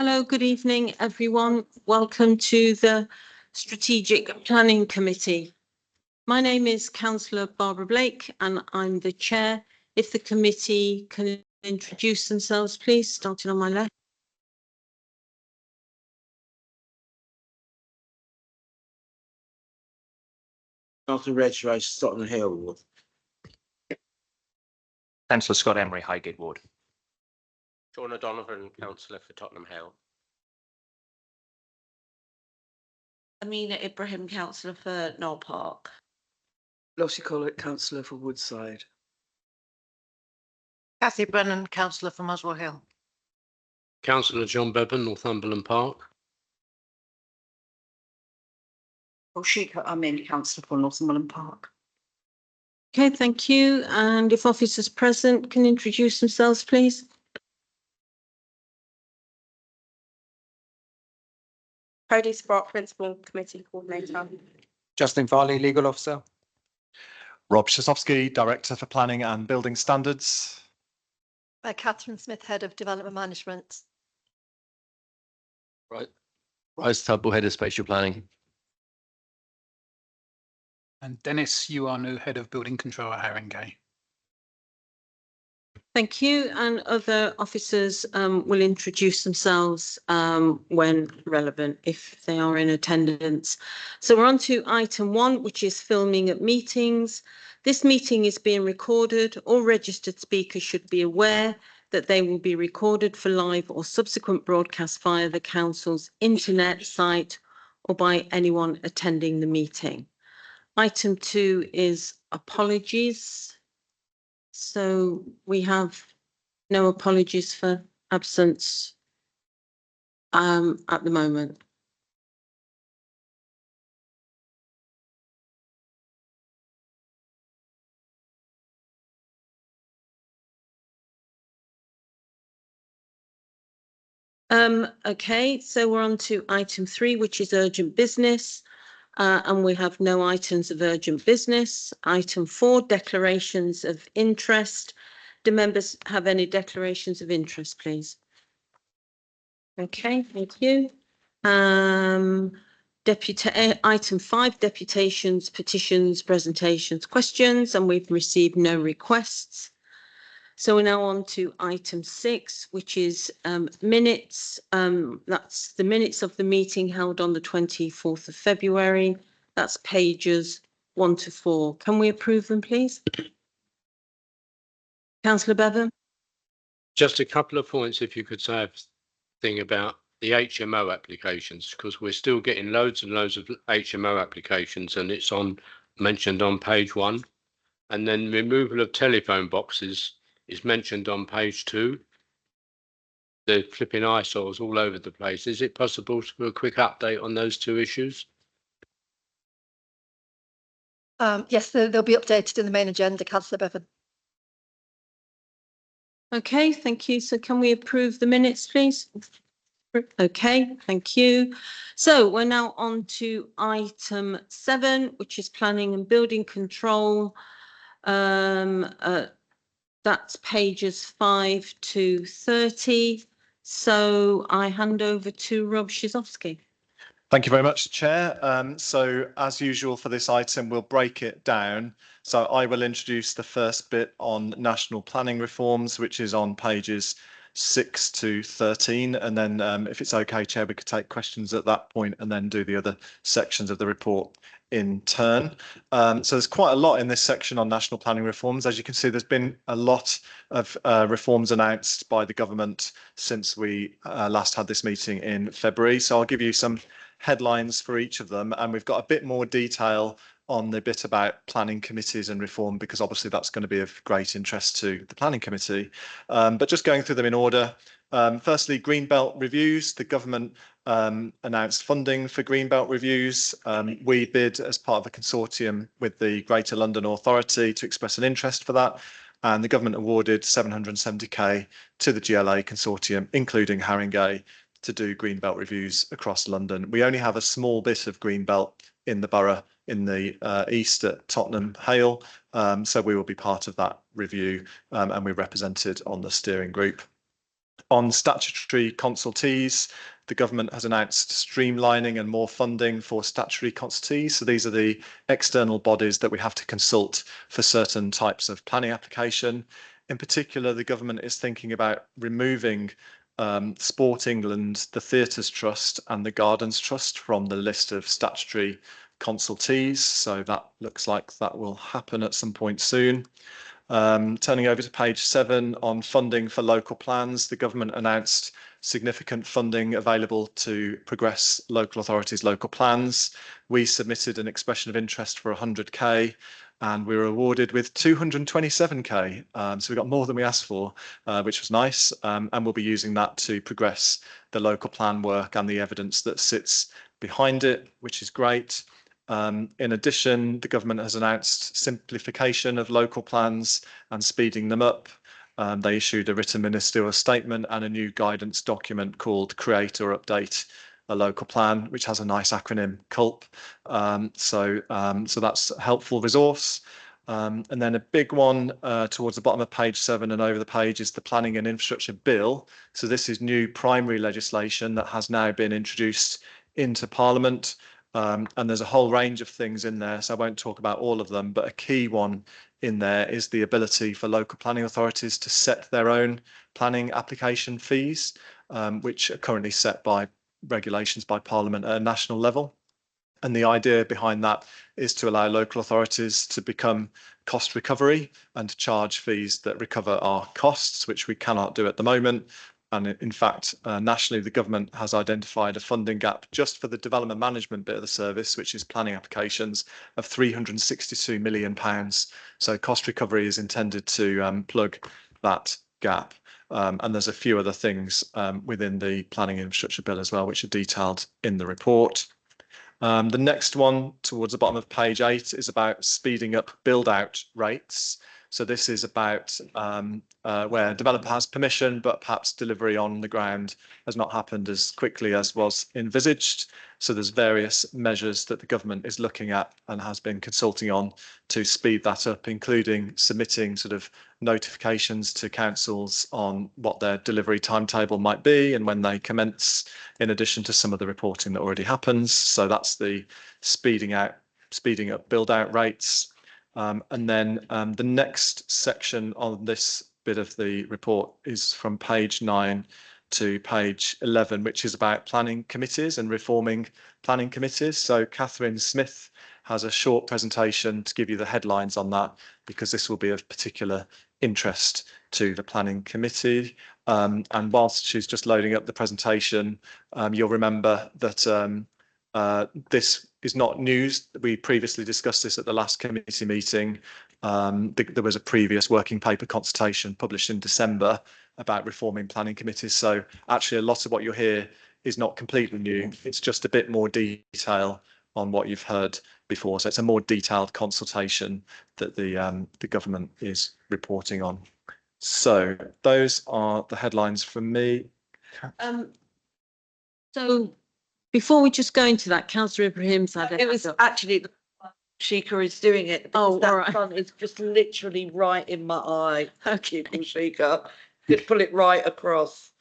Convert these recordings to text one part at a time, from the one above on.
Hello, good evening, everyone. Welcome to the Strategic Planning Committee. My name is Councillor Barbara Blake and I'm the chair. If the committee can introduce themselves, please, starting on my left. Councillor Redrice, Tottenham Hale Ward. Councillor Scott Emery, Highgate Ward. Sean O'Donovan, councillor for Tottenham Hale. Amina Ibrahim, councillor for Knoll Park. Lottie Collett, councillor for Woodside. Cathy Brennan, councillor for Muswell Hill. Councillor John Bevan, Northumberland Park. Oshika Amin, councillor for Northumberland Park. Okay, thank you. And if officers present can introduce themselves, please. Cody Sprott, Principal Committee Coordinator. Justin Farley, Legal Officer. Rob Shasovsky, Director for Planning and Building Standards. Catherine Smith, Head of Development Management. Bryce Tubble, Head of Spatial Planning. And Dennis Uanu, Head of Building Control at Haringey. Thank you. And other officers will introduce themselves when relevant, if they are in attendance. So we're on to item 1, which is filming at meetings. This meeting is being recorded. All registered speakers should be aware that they will be recorded for live or subsequent broadcast via the council's internet site or by anyone attending the meeting. Item 2 is apologies. So we have no apologies for absence at the moment. Okay, so we're on to item 3, which is urgent business. And we have no items of urgent business. Item 4, declarations of interest. Do members have any declarations of interest, please? Okay, thank you. Item 5, deputations, petitions, presentations, questions, and we've received no requests. So we're now on to item 6, which is minutes. That's the minutes of the meeting held on the 24th of February. That's pages 1 to 4. Can we approve them, please? Councillor Bevan? Just a couple of points, if you could say a thing about the HMO applications, because we're still getting loads and loads of HMO applications, and it's mentioned on page 1. And then removal of telephone boxes is mentioned on page 2. The flipping eyesores all over the place. Is it possible to do a quick update on those 2 issues? Yes, they'll be updated in the main agenda, councillor Bevan. Okay, thank you. So can we approve the minutes, please? Okay, thank you. So we're now on to item 7, which is planning and building control. That's pages 5 to 30. So I hand over to Rob Shasovsky. Thank you very much, Chair. So as usual for this item, we'll break it down. So I will introduce the first bit on national planning reforms, which is on pages 6 to 13. And then if it's okay, Chair, we could take questions at that point and then do the other sections of the report in turn. So there's quite a lot in this section on national planning reforms. As you can see, there's been a lot of reforms announced by the government since we last had this meeting in February. So I'll give you some headlines for each of them, and we've got a bit more detail on the bit about planning committees and reform, because obviously that's going to be of great interest to the planning committee. But just going through them in order. Firstly, Greenbelt reviews. The government announced funding for Greenbelt reviews. We bid as part of a consortium with the Greater London Authority to express an interest for that. And the government awarded 770k to the GLA consortium, including Haringey, to do Greenbelt reviews across London. We only have a small bit of Greenbelt in the borough in the east at Tottenham Hale. So we will be part of that review and we're represented on the steering group. On statutory consultees, the government has announced streamlining and more funding for statutory consultees. So these are the external bodies that we have to consult for certain types of planning application. In particular, the government is thinking about removing Sport England, the Theatres Trust and the Gardens Trust from the list of statutory consultees. So that looks like that will happen at some point soon. Turning over to page 7 on funding for local plans, the government announced significant funding available to progress local authorities' local plans. We submitted an expression of interest for 100k and we were awarded with 227k. So we got more than we asked for, which was nice. And we'll be using that to progress the local plan work and the evidence that sits behind it, which is great. In addition, the government has announced simplification of local plans and speeding them up. They issued a written ministerial statement and a new guidance document called Create or Update a Local Plan, which has a nice acronym, CULP. So that's a helpful resource. And then a big one towards the bottom of page 7 and over the page is the Planning and Infrastructure Bill. So this is new primary legislation that has now been introduced into Parliament. And there's a whole range of things in there, so I won't talk about all of them, but a key one in there is the ability for local planning authorities to set their own planning application fees, which are currently set by regulations by Parliament at a national level. And the idea behind that is to allow local authorities to become cost recovery and to charge fees that recover our costs, which we cannot do at the moment. And in fact, nationally, the government has identified a funding gap just for the development management bit of the service, which is planning applications, of £362 million. So cost recovery is intended to plug that gap. And there's a few other things within the planning and infrastructure bill as well, which are detailed in the report. The next one towards the bottom of page 8 is about speeding up build out rates. So this is about where a developer has permission, but perhaps delivery on the ground has not happened as quickly as was envisaged. So there's various measures that the government is looking at and has been consulting on to speed that up, including submitting sort of notifications to councils on what their delivery timetable might be and when they commence, in addition to some of the reporting that already happens. So that's the speeding up build out rates. And then the next section on this bit of the report is from page 9 to page 11, which is about planning committees and reforming planning committees. So Catherine Smith has a short presentation to give you the headlines on that, because this will be of particular interest to the planning committee. And whilst she's just loading up the presentation, you'll remember that this is not news. We previously discussed this at the last committee meeting. There was a previous working paper consultation published in December about reforming planning committees. So actually a lot of what you'll hear is not completely new. It's just a bit more detail on what you've heard before. So it's a more detailed consultation that the government is reporting on. So those are the headlines from me. So before we just go into that, Councillor Ibrahim's had It was actually Sheikha is doing it. Oh, because that all right. sun is just literally right in my eye. Okay, Sheikha. Could pull it right across.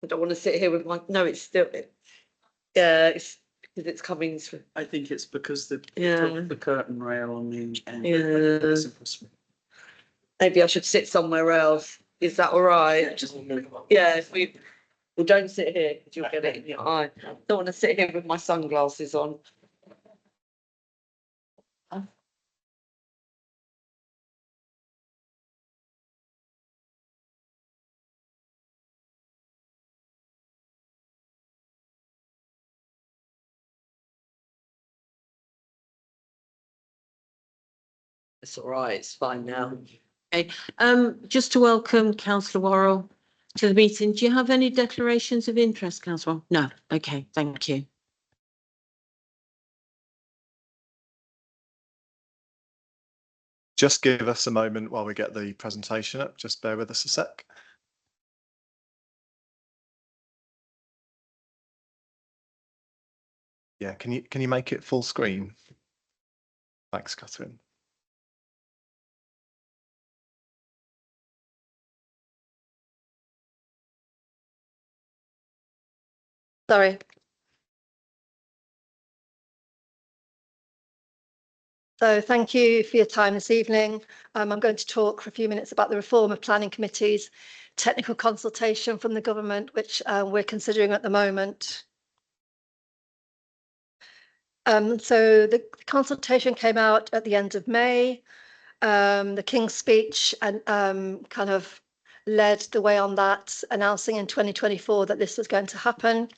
I don't want to sit here with my. No, it's still. Yeah, it's because it's coming through. I think it's because the curtain rail on the end. Yeah. Maybe I should sit somewhere else. Is that all right? Yeah, if we. Well, don't sit here because you'll get it in your eye. Don't want to sit here with my sunglasses on. It's all right. It's fine now. Okay. Just to welcome Councillor Worrell to the meeting. Do you have any declarations of interest, Councillor? No. Okay. Thank you. Just give us a moment while we get the presentation up. Just bear with us a sec. Yeah, can you make it full screen? Thanks, Catherine. Sorry. So thank you for your time this evening. I'm going to talk for a few minutes about the reform of planning committees, technical consultation from the government, which we're considering at the moment. So the consultation came out at the end of May. The King's speech and kind of led the way on that, announcing in 2024 that this was going to happen.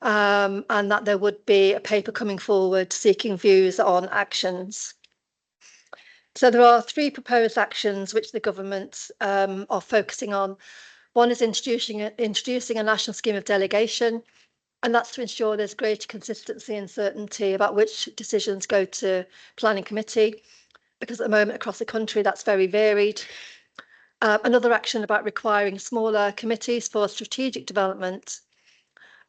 And that there would be a paper coming forward seeking views on actions. So there are 3 proposed actions which the government are focusing on. One is introducing a national scheme of delegation, and that's to ensure there's greater consistency and certainty about which decisions go to planning committee, because at the moment across the country that's very varied. Another action about requiring smaller committees for strategic development.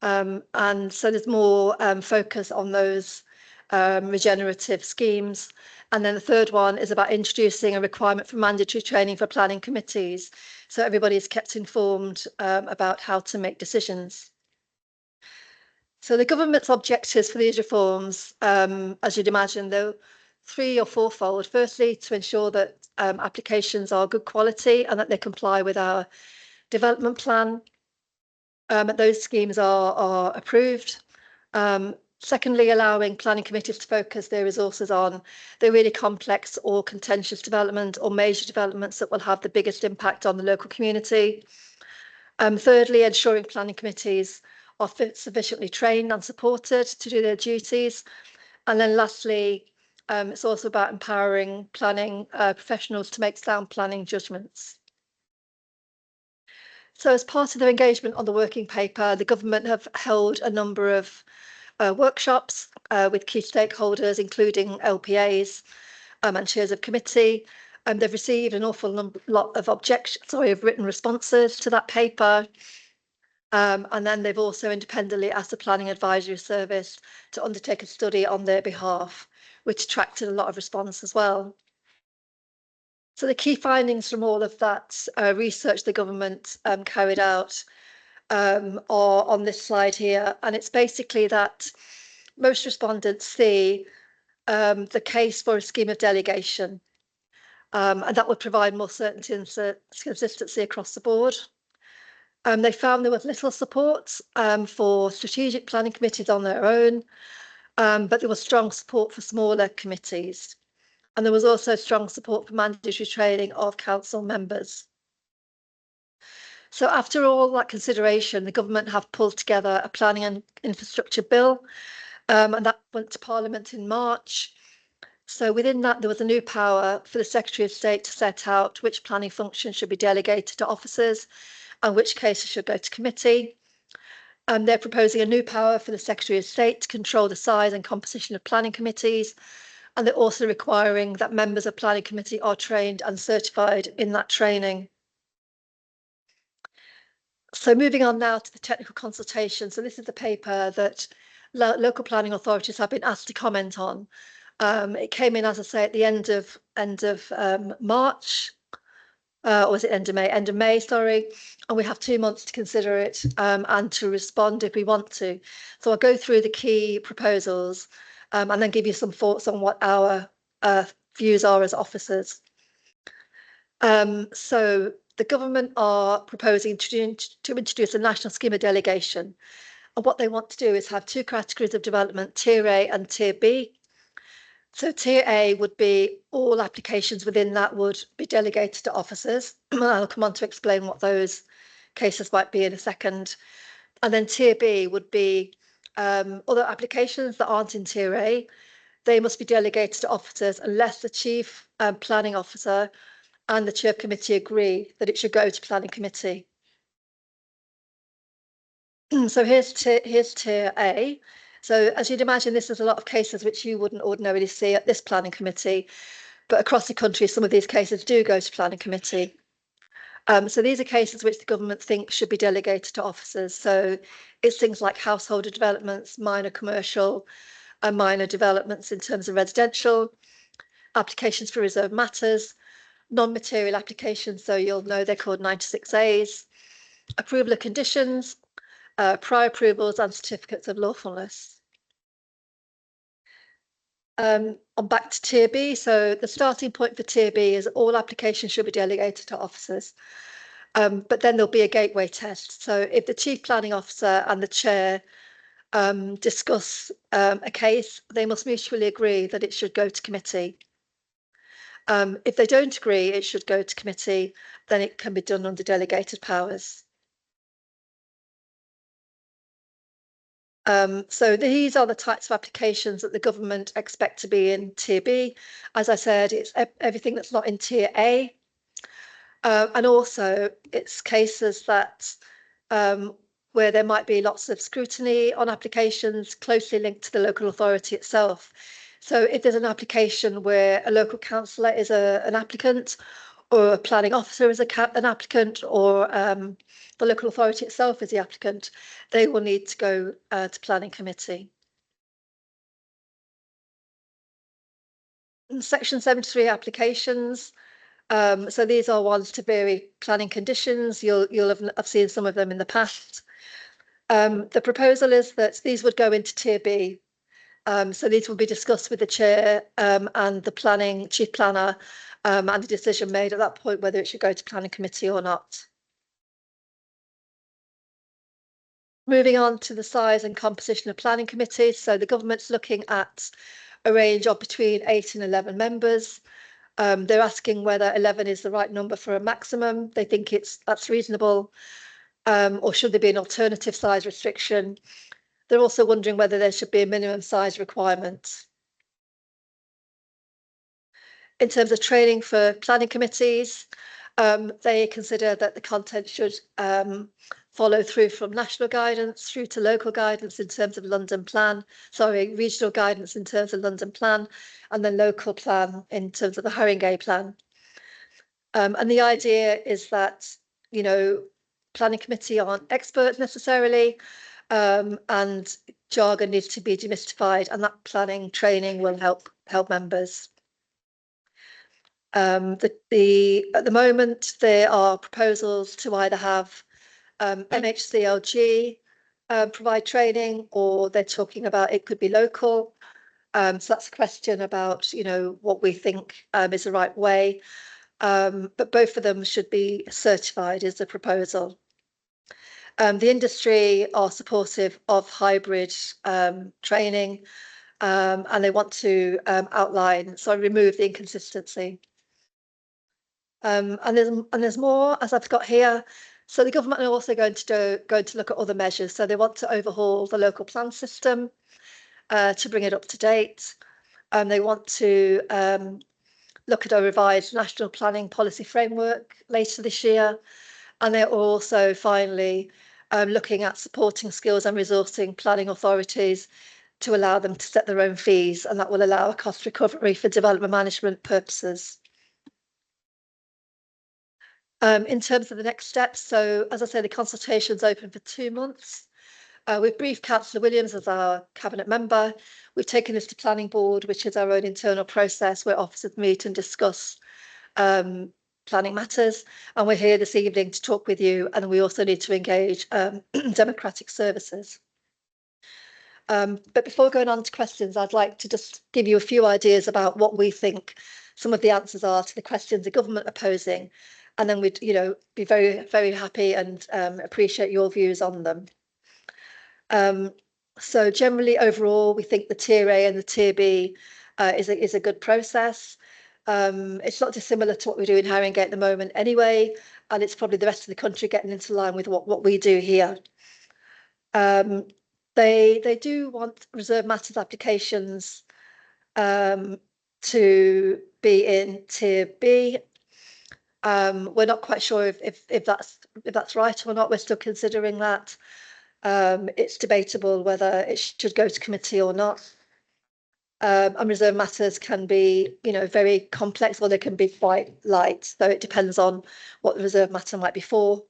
And so there's more focus on those regenerative schemes. And then the third one is about introducing a requirement for mandatory training for planning committees, so everybody is kept informed about how to make decisions. So the government's objectives for these reforms, as you'd imagine, they're 3 or 4-fold. Firstly, to ensure that applications are good quality and that they comply with our development plan. Those schemes are approved. Secondly, allowing planning committees to focus their resources on the really complex or contentious development or major developments that will have the biggest impact on the local community. Thirdly, ensuring planning committees are sufficiently trained and supported to do their duties. And then lastly, it's also about empowering planning professionals to make sound planning judgments. So as part of their engagement on the working paper, the government have held a number of workshops with key stakeholders, including LPAs and chairs of committee. They've received an awful lot of written responses to that paper. And then they've also independently asked the Planning Advisory Service to undertake a study on their behalf, which attracted a lot of response as well. So the key findings from all of that research the government carried out are on this slide here. And it's basically that most respondents see the case for a scheme of delegation. And that would provide more certainty and consistency across the board. They found there was little support for strategic planning committees on their own, but there was strong support for smaller committees. And there was also strong support for mandatory training of council members. So after all that consideration, the government have pulled together a planning and infrastructure bill, and that went to Parliament in March. So within that, there was a new power for the Secretary of State to set out which planning functions should be delegated to officers and which cases should go to committee. They're proposing a new power for the Secretary of State to control the size and composition of planning committees. And they're also requiring that members of planning committee are trained and certified in that training. So moving on now to the technical consultation. So this is the paper that local planning authorities have been asked to comment on. It came in, as I say, at the end of March, or was it end of May? End of May, sorry. And we have 2 months to consider it and to respond if we want to. So I'll go through the key proposals and then give you some thoughts on what our views are as officers. So the government are proposing to introduce a national scheme of delegation. And what they want to do is have 2 categories of development, Tier A and Tier B. So Tier A would be all applications within that would be delegated to officers. I'll come on to explain what those cases might be in a second. And then Tier B would be other applications that aren't in Tier A. They must be delegated to officers unless the Chief Planning Officer and the Chair of Committee agree that it should go to Planning Committee. So here's Tier A. So as you'd imagine, this is a lot of cases which you wouldn't ordinarily see at this planning committee, but across the country, some of these cases do go to planning committee. So these are cases which the government thinks should be delegated to officers. So it's things like household developments, minor commercial and minor developments in terms of residential, applications for reserved matters, non-material applications, so you'll know they're called 96As, approval of conditions, prior approvals and certificates of lawfulness. On back to Tier B, so the starting point for Tier B is all applications should be delegated to officers. But then there'll be a gateway test. So if the Chief Planning Officer and the Chair discuss a case, they must mutually agree that it should go to committee. If they don't agree it should go to committee, then it can be done under delegated powers. So these are the types of applications that the government expect to be in Tier B. As I said, it's everything that's not in Tier A. And also it's cases that where there might be lots of scrutiny on applications closely linked to the local authority itself. So if there's an application where a local councillor is an applicant, or a planning officer is an applicant, or the local authority itself is the applicant, they will need to go to planning committee. In Section 73 applications, so these are ones to vary planning conditions. You'll have seen some of them in the past. The proposal is that these would go into Tier B. So these will be discussed with the chair and the chief planner, and the decision made at that point whether it should go to planning committee or not. Moving on to the size and composition of planning committees. So the government's looking at a range of between 8 and 11 members. They're asking whether 11 is the right number for a maximum. They think that's reasonable, or should there be an alternative size restriction? They're also wondering whether there should be a minimum size requirement. In terms of training for planning committees, they consider that the content should follow through from national guidance through to local guidance in terms of regional guidance in terms of London Plan, and then local plan in terms of the Haringey Plan. And the idea is that, planning committee aren't experts necessarily, and jargon needs to be demystified, and that planning training will help members. At the moment, there are proposals to either have MHCLG provide training, or they're talking about it could be local. So that's a question about, what we think is the right way. But both of them should be certified is the proposal. The industry are supportive of hybrid training, and they want to remove the inconsistency. And there's more, as I've got here. So the government are also going to look at other measures. So they want to overhaul the local plan system to bring it up to date. They want to look at a revised national planning policy framework later this year. And they're also finally looking at supporting skills and resourcing planning authorities to allow them to set their own fees, and that will allow a cost recovery for development management purposes. In terms of the next steps, so as I say, the consultation's open for 2 months. We've briefed Councillor Williams as our cabinet member. We've taken this to planning board, which is our own internal process where officers meet and discuss planning matters, and we're here this evening to talk with you, and we also need to engage democratic services. But before going on to questions, I'd like to just give you a few ideas about what we think some of the answers are to the questions the government are posing, and then we'd be very, very happy and appreciate your views on them. So generally, overall, we think the Tier A and the Tier B is a good process. It's not dissimilar to what we do in Haringey at the moment anyway, and it's probably the rest of the country getting into line with what we do here. They do want reserved matters applications to be in Tier B. We're not quite sure if that's right or not. We're still considering that. It's debatable whether it should go to committee or not. And reserved matters can be, very complex, or they can be quite light. So it depends on what the reserved matter might be for.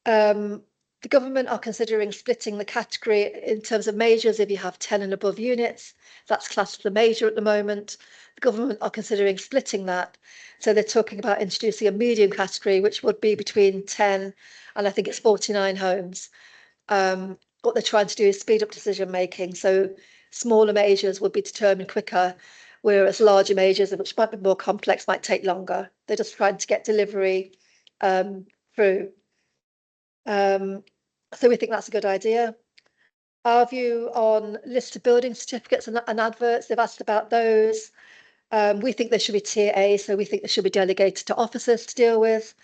The government are considering splitting the category in terms of majors. If you have 10 and above units, that's classed as a major at the moment. The government are considering splitting that. So they're talking about introducing a medium category, which would be between 10 and I think it's 49 homes. what they're trying to do is speed up decision making. So smaller measures would be determined quicker, whereas larger measures, which might be more complex, might take longer. They're just trying to get delivery through. So we think that's a good idea. Our view on list of building certificates and adverts, they've asked about those. We think they should be tier A, so we think they should be delegated to officers to deal with,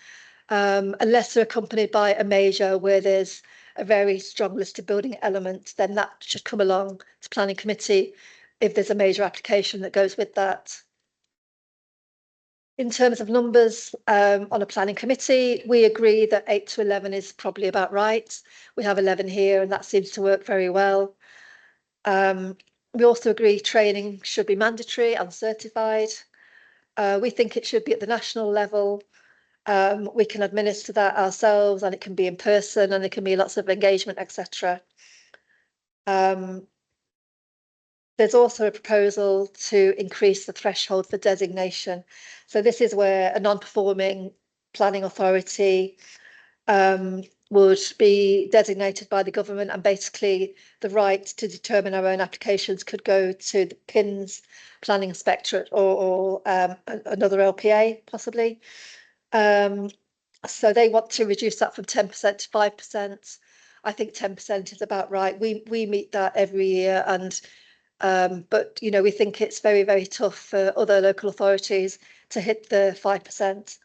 unless they're accompanied by a measure where there's a very strong list of building element, then that should come along to planning committee if there's a major application that goes with that. In terms of numbers on a planning committee, we agree that 8 to 11 is probably about right. We have 11 here and that seems to work very well. We also agree training should be mandatory and certified. We think it should be at the national level. We can administer that ourselves and it can be in person and there can be lots of engagement, etc. There's also a proposal to increase the threshold for designation. So this is where a non-performing planning authority would be designated by the government, and basically the right to determine our own applications could go to the PINS Planning Inspectorate or another LPA possibly. So they want to reduce that from 10% to 5%. I think 10% is about right. We meet that every year, and but you know, we think it's very, very tough for other local authorities to hit the 5%.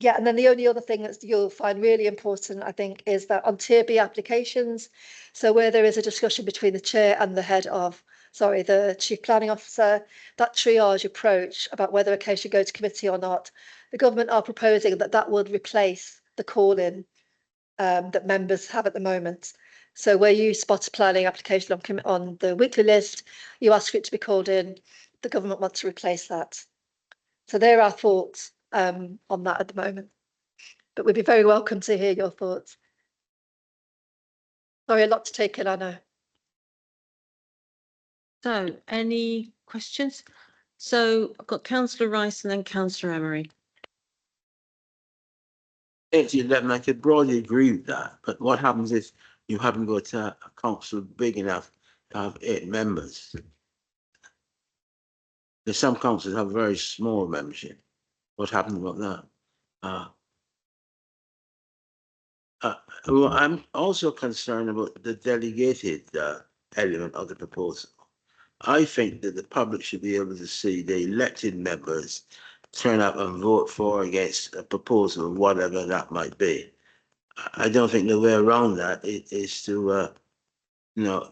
Yeah, and then the only other thing that you'll find really important, I think, is that on tier B applications, so where there is a discussion between the chair and the the chief planning officer, that triage approach about whether a case should go to committee or not, the government are proposing that that would replace the call-in that members have at the moment. So where you spot a planning application on the weekly list, you ask for it to be called in, the government wants to replace that. So there are thoughts on that at the moment, but we'd be very welcome to hear your thoughts. Sorry, a lot to take in, I know. So any questions? So I've got Councillor Rice and then Councillor Emery. 8 to 11, I could broadly agree with that, but what happens if you haven't got a council big enough to have 8 members? There's some councils have very small membership. What happens about that? Well, I'm also concerned about the delegated element of the proposal. I think that the public should be able to see the elected members turn up and vote for or against a proposal, whatever that might be. I don't think the way around that is to, you know,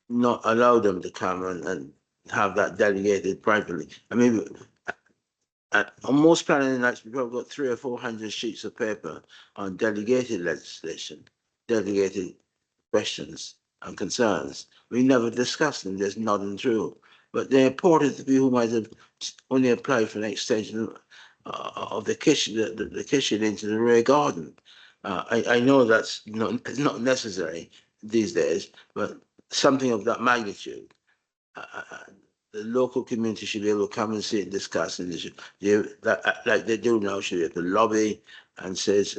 not allow them to come and have that delegated privately. I mean, on most planning nights, we've probably got 300 or 400 sheets of paper on delegated legislation, delegated questions and concerns. We never discuss them, there's nothing through. But they're important to people who might have only applied for an extension of the kitchen, the kitchen into the rear garden. I know that's it's not necessary these days, but something of that magnitude. The local community should be able to come and see and discuss, and like they do now, should be able to lobby and says,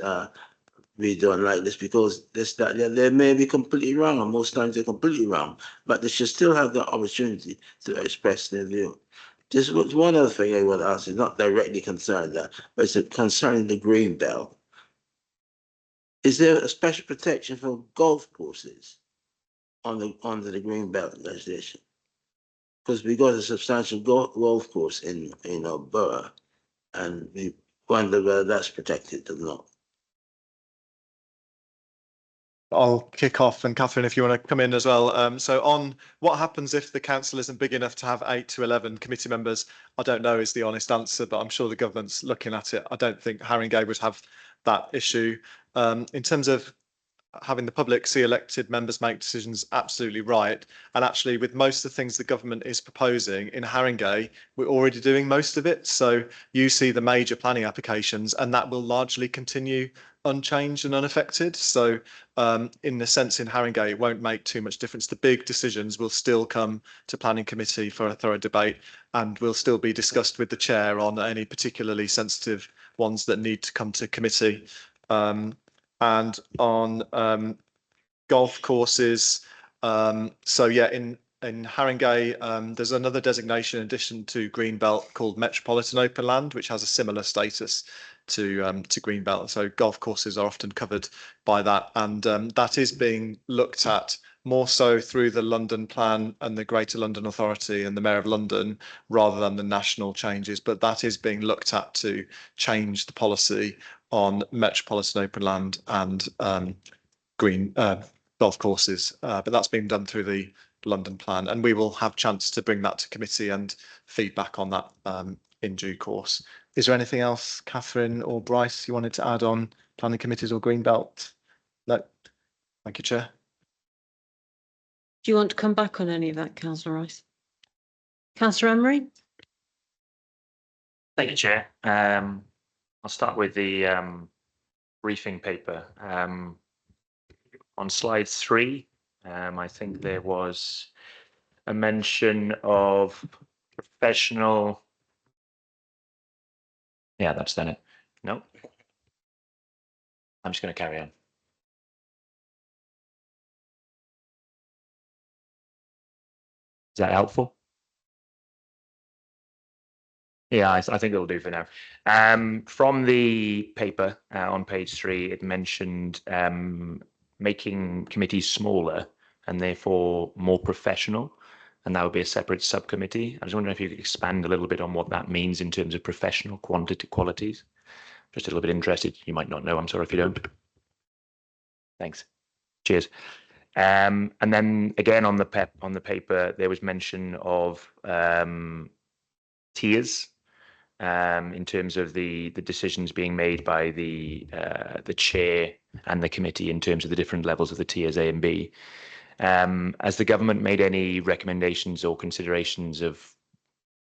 we don't like this because this, that, they may be completely wrong, and most times they're completely wrong, but they should still have the opportunity to express their view. Just one other thing I want to ask is not directly concerned that, but it's concerning the green belt. Is there a special protection for golf courses under the green belt legislation? Because we got a substantial golf course in our borough, and we wonder whether that's protected or not. I'll kick off, and Catherine, if you want to come in as well. So on what happens if the council isn't big enough to have 8 to 11 committee members, I don't know is the honest answer, but I'm sure the government's looking at it. I don't think Haringey would have that issue. In terms of having the public see elected members make decisions, absolutely right. And actually, with most of the things the government is proposing in Haringey, we're already doing most of it. So you see the major planning applications, and that will largely continue unchanged and unaffected. So in a sense, in Haringey, it won't make too much difference. The big decisions will still come to planning committee for a thorough debate, and will still be discussed with the chair on any particularly sensitive ones that need to come to committee. And on golf courses, so yeah, in Haringey, there's another designation in addition to Greenbelt called Metropolitan Open Land, which has a similar status to Greenbelt. So golf courses are often covered by that, and that is being looked at more so through the London Plan and the Greater London Authority and the Mayor of London rather than the national changes. But that is being looked at to change the policy on Metropolitan Open Land and green golf courses. But that's being done through the London Plan, and we will have chance to bring that to committee and feedback on that in due course. Is there anything else, Catherine or Bryce, you wanted to add on planning committees or Greenbelt? No. Thank you, Chair. Do you want to come back on any of that, Councillor Rice? Councillor Emery? Thank you, Chair. I'll start with the briefing paper. On slide 3, I think there was a mention of professional. Yeah, that's done it. No, I'm just going to carry on. Is that helpful? Yeah, I think it'll do for now. From the paper on page 3, it mentioned making committees smaller and therefore more professional, and that would be a separate subcommittee. I was wondering if you could expand a little bit on what that means in terms of professional qualities. Just a little bit interested. You might not know. I'm sorry if you don't. Thanks. Cheers. And then again on the paper, there was mention of tiers in terms of the decisions being made by the chair and the committee in terms of the different levels of the tiers A and B. Has the government made any recommendations or considerations of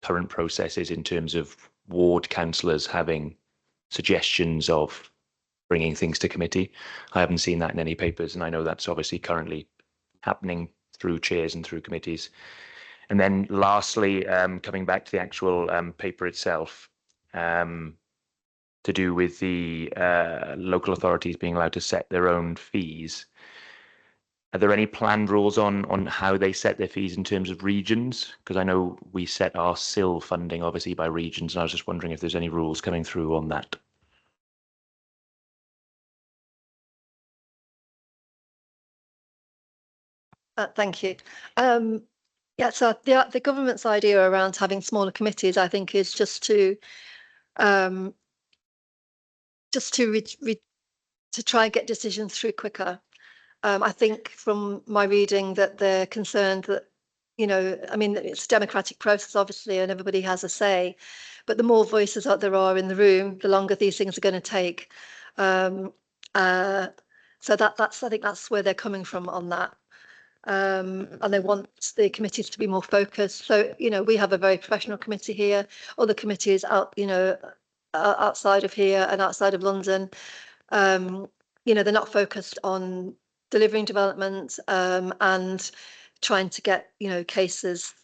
current processes in terms of ward councillors having suggestions of bringing things to committee? I haven't seen that in any papers, and I know that's obviously currently happening through chairs and through committees. And then lastly, coming back to the actual paper itself, to do with the local authorities being allowed to set their own fees. Are there any planned rules on how they set their fees in terms of regions? Because I know we set our SIL funding obviously by regions, and I was just wondering if there's any rules coming through on that. Thank you. Yeah, so the government's idea around having smaller committees, I think, is just to try and get decisions through quicker. I think from my reading that they're concerned that, you know, I mean, it's a democratic process, obviously, and everybody has a say, but the more voices that there are in the room, the longer these things are going to take. So I think that's where they're coming from on that. And they want the committees to be more focused. So, you know, we have a very professional committee here. Other committees out, you know, outside of here and outside of London, you know, they're not focused on delivering development and trying to get, you know, cases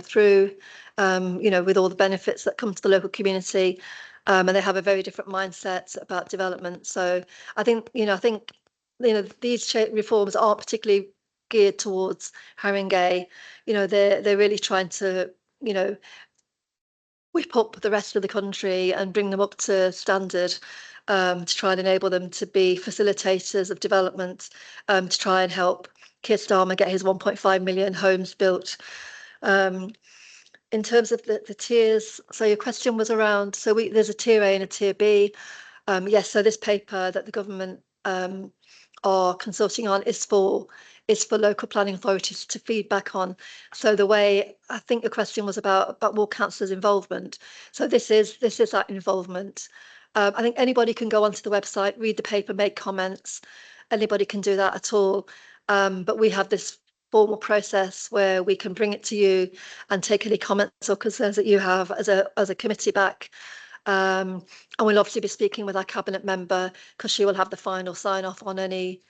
through, you know, with all the benefits that come to the local community. And they have a very different mindset about development. So I think, you know, these reforms aren't particularly geared towards Haringey. You know, they're really trying to, you know, whip up the rest of the country and bring them up to standard, to try and enable them to be facilitators of development, to try and help Keir Starmer get his 1.5 million homes built. In terms of the tiers, so your question was around, so there's a tier A and a tier B. Yes, so this paper that the government are consulting on is for local planning authorities to feedback on. So the way, I think the question was about ward councillors' involvement. So this is that involvement. I think anybody can go onto the website, read the paper, make comments. Anybody can do that at all. But we have this formal process where we can bring it to you and take any comments or concerns that you have as a committee back. And we'll obviously be speaking with our cabinet member because she will have the final sign off on any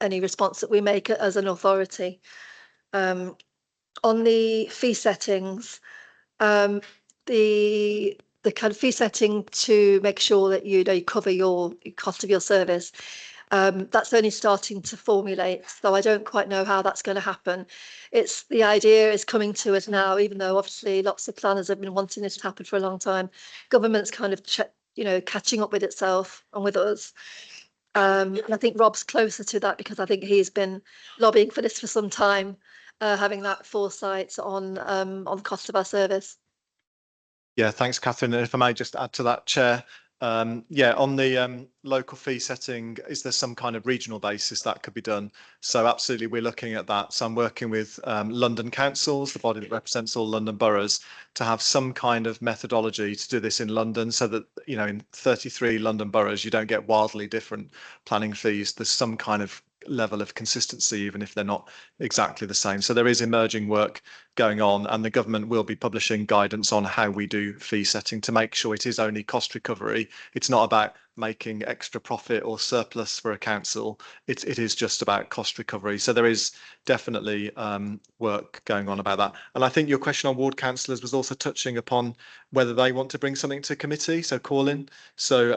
response that we make as an authority. On the fee settings, the the kind of fee setting to make sure that you cover your cost of your service. That's only starting to formulate, so I don't quite know how that's going to happen. It's the idea is coming to us now, even though obviously lots of planners have been wanting this to happen for a long time. Government's kind of catching up with itself and with us. And I think Rob's closer to that because I think he's been lobbying for this for some time, having that foresight on the cost of our service. Yeah, thanks, Catherine. And if I may just add to that, Chair, on the local fee setting, is there some kind of regional basis that could be done? So absolutely, we're looking at that. So I'm working with London councils, the body that represents all London boroughs, to have some kind of methodology to do this in London, so that in 33 London boroughs you don't get wildly different planning fees. There's some kind of level of consistency, even if they're not exactly the same. So there is emerging work going on, and the government will be publishing guidance on how we do fee setting to make sure it is only cost recovery. It's not about making extra profit or surplus for a council. It is just about cost recovery. So there is definitely work going on about that. And I think your question on ward councillors was also touching upon whether they want to bring something to committee, so call in. So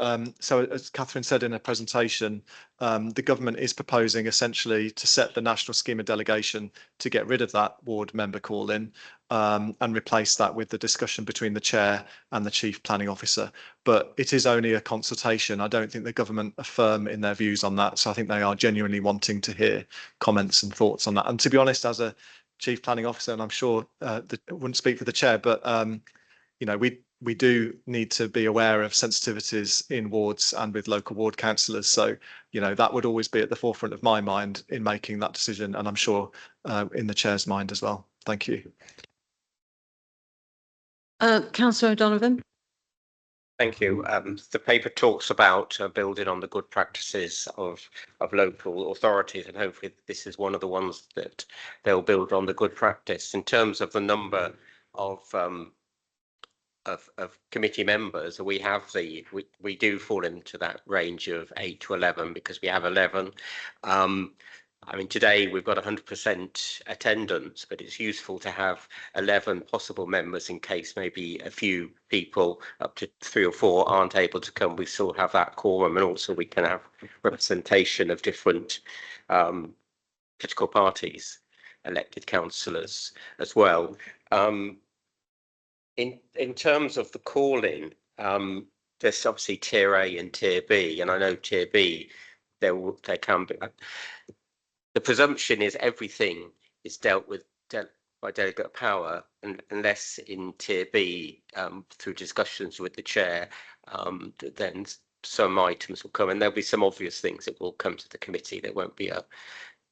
as Catherine said in her presentation, the government is proposing essentially to set the national scheme of delegation to get rid of that ward member call in and replace that with the discussion between the chair and the chief planning officer. But it is only a consultation. I don't think the government are firm in their views on that. So I think they are genuinely wanting to hear comments and thoughts on that. And to be honest, as a chief planning officer, and I'm sure I wouldn't speak for the chair, but we do need to be aware of sensitivities in wards and with local ward councillors. So, that would always be at the forefront of my mind in making that decision. And I'm sure in the chair's mind as well. Thank you. Councillor O'Donovan. Thank you. The paper talks about building on the good practices of local authorities, and hopefully this is one of the ones that they'll build on the good practice. In terms of the number of committee members, we do fall into that range of 8 to 11 because we have 11. I mean, today we've got 100% attendance, but it's useful to have 11 possible members in case maybe a few people, up to 3 or 4, aren't able to come. We still have that quorum, and also we can have representation of different political parties, elected councillors as well. In terms of the call-in, there's obviously Tier A and Tier B, and I know Tier B, there can be. The presumption is everything is dealt with by delegate power, unless in Tier B, through discussions with the chair, then some items will come, and there'll be some obvious things that will come to the committee. There won't be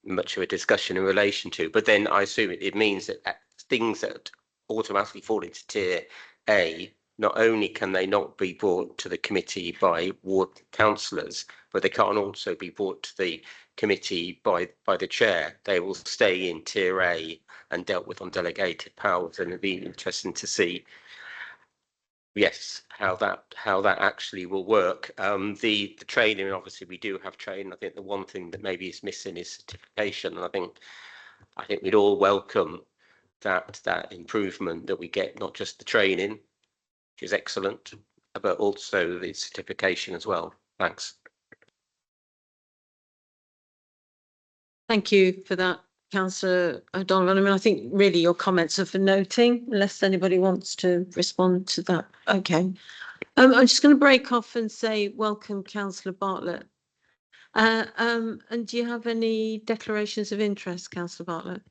much of a discussion in relation to, but then I assume it means that things that automatically fall into Tier A, not only can they not be brought to the committee by ward councillors, but they can't also be brought to the committee by the chair. They will stay in Tier A and dealt with on delegated powers, and it'll be interesting to see, yes, how that actually will work. The training, obviously we do have training. I think the one thing that maybe is missing is certification, and I think we'd all welcome that improvement, that we get not just the training, which is excellent, but also the certification as well. Thanks. Thank you for that, Councillor O'Donovan. I mean, I think really your comments are for noting, unless anybody wants to respond to that. Okay. I'm just going to break off and say welcome, Councillor Bartlett. And do you have any declarations of interest, Councillor Bartlett?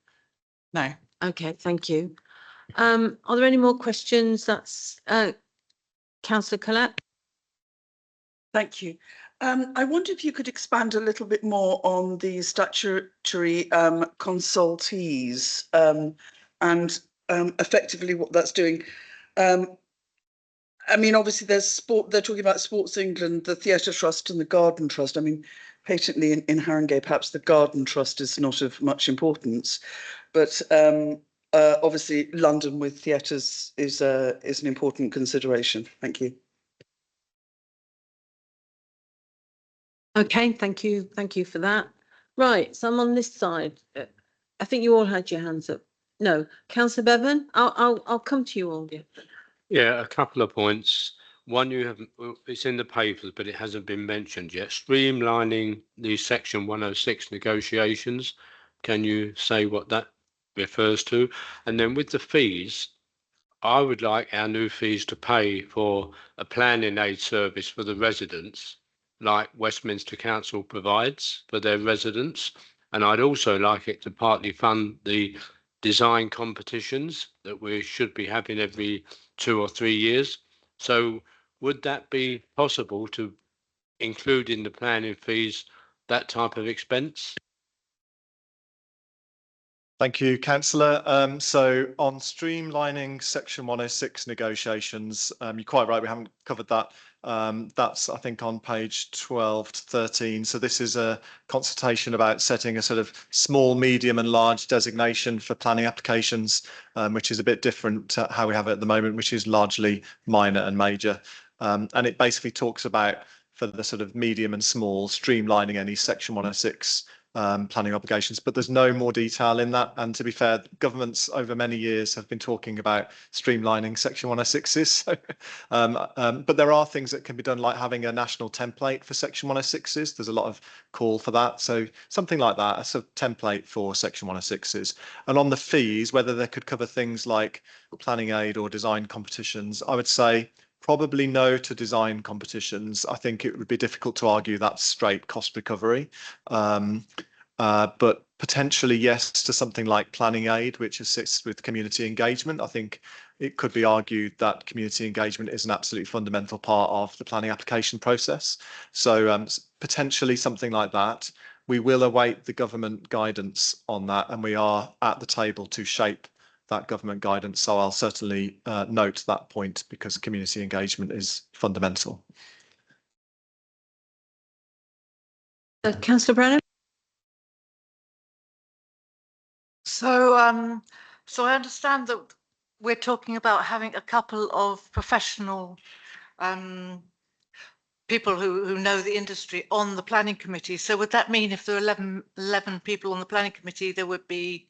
No. Okay, thank you. Are there any more questions? That's Councillor Collette. Thank you. I wonder if you could expand a little bit more on the statutory consultees and effectively what that's doing. I mean, obviously there's sport, they're talking about Sports England, the Theatre Trust and the Garden Trust. I mean, patently in Haringey, perhaps the Garden Trust is not of much importance, but obviously London with theatres is an important consideration. Thank you. Okay, thank you. Thank you for that. Right, so I'm on this side. I think you all had your hands up. No, Councillor Bevan, I'll come to you all. Yeah, a couple of points. One, you have, it's in the papers, but it hasn't been mentioned yet. Streamlining the Section 106 negotiations. Can you say what that refers to? And then with the fees, I would like our new fees to pay for a planning aid service for the residents, like Westminster Council provides for their residents. And I'd also like it to partly fund the design competitions that we should be having every 2 or 3 years. So would that be possible to include in the planning fees that type of expense? Thank you, Councillor. So on streamlining Section 106 negotiations, you're quite right, we haven't covered that. That's, I think, on page 12 to 13. So this is a consultation about setting a sort of small, medium and large designation for planning applications, which is a bit different to how we have it at the moment, which is largely minor and major. And it basically talks about, for the sort of medium and small, streamlining any Section 106 planning obligations, but there's no more detail in that. And to be fair, governments over many years have been talking about streamlining Section 106s. So, but there are things that can be done, like having a national template for Section 106s. There's a lot of call for that. So something like that, a sort of template for Section 106s. And on the fees, whether they could cover things like planning aid or design competitions, I would say probably no to design competitions. I think it would be difficult to argue that's straight cost recovery. But potentially yes to something like planning aid, which assists with community engagement. I think it could be argued that community engagement is an absolutely fundamental part of the planning application process. So potentially something like that. We will await the government guidance on that, and we are at the table to shape that government guidance. So I'll certainly note that point, because community engagement is fundamental. Councillor Brennan? So, so I understand that we're talking about having a couple of professional people who know the industry on the planning committee. So would that mean if there are 11 people on the planning committee, there would be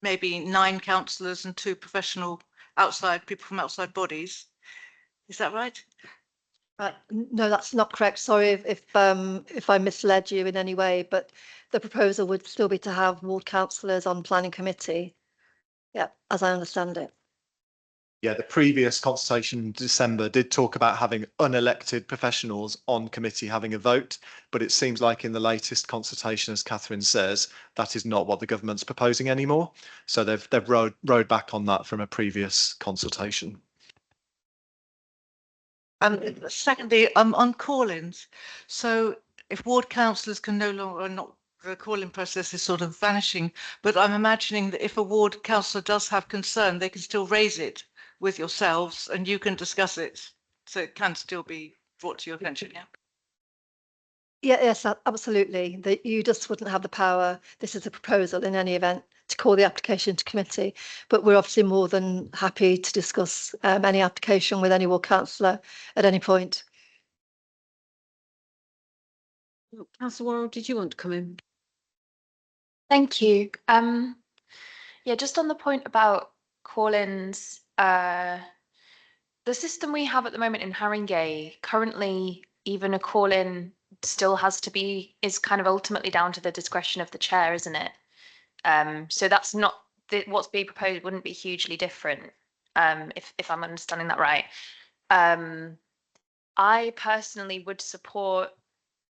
maybe 9 councillors and 2 professional outside people from outside bodies? Is that right? No, that's not correct. Sorry if I misled you in any way, but the proposal would still be to have ward councillors on planning committee. Yeah, as I understand it. Yeah, the previous consultation in December did talk about having unelected professionals on committee having a vote, but it seems like in the latest consultation, as Catherine says, that is not what the government's proposing anymore. So they've rode back on that from a previous consultation. And secondly, on call-ins. So if ward councillors can no longer, not the call-in process is sort of vanishing, but I'm imagining that if a ward councillor does have concern, they can still raise it with yourselves and you can discuss it. So it can still be brought to your attention, yeah? Yeah, yes, absolutely. That you just wouldn't have the power. This is a proposal in any event to call the application to committee, but we're obviously more than happy to discuss any application with any ward councillor at any point. Councillor Worrell, did you want to come in? Thank you. Yeah, just on the point about call-ins, the system we have at the moment in Haringey, currently even a call-in still is kind of ultimately down to the discretion of the chair, isn't it? So that's not what's being proposed wouldn't be hugely different, if I'm understanding that right. I personally would support.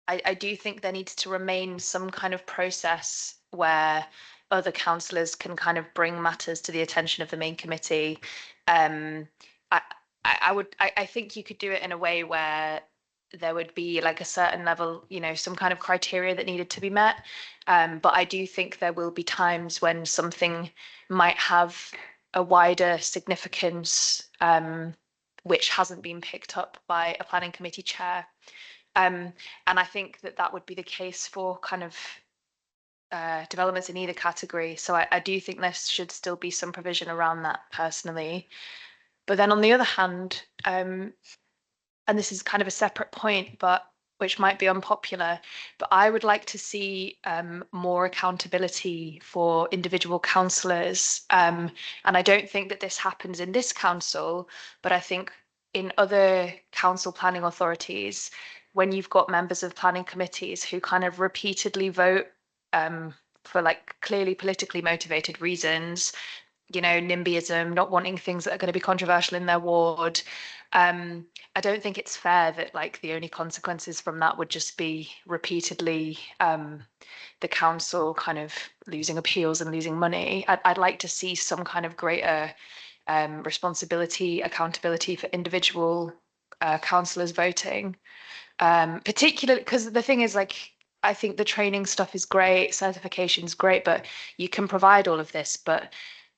I do think there needs to remain some kind of process where other councillors can kind of bring matters to the attention of the main committee. I think you could do it in a way where there would be like a certain level, some kind of criteria that needed to be met. But I do think there will be times when something might have a wider significance, which hasn't been picked up by a planning committee chair. And I think that would be the case for kind of developments in either category. So I do think there should still be some provision around that personally. But then on the other hand, and this is kind of a separate point, but which might be unpopular, but I would like to see more accountability for individual councillors. And I don't think that this happens in this council, but I think in other council planning authorities, when you've got members of planning committees who kind of repeatedly vote for like clearly politically motivated reasons, you know, NIMBYism, not wanting things that are going to be controversial in their ward. I don't think it's fair that like the only consequences from that would just be repeatedly the council kind of losing appeals and losing money. I'd like to see some kind of greater responsibility, accountability for individual councillors voting. Particularly because the thing is, like, I think the training stuff is great, certification is great, but you can provide all of this, but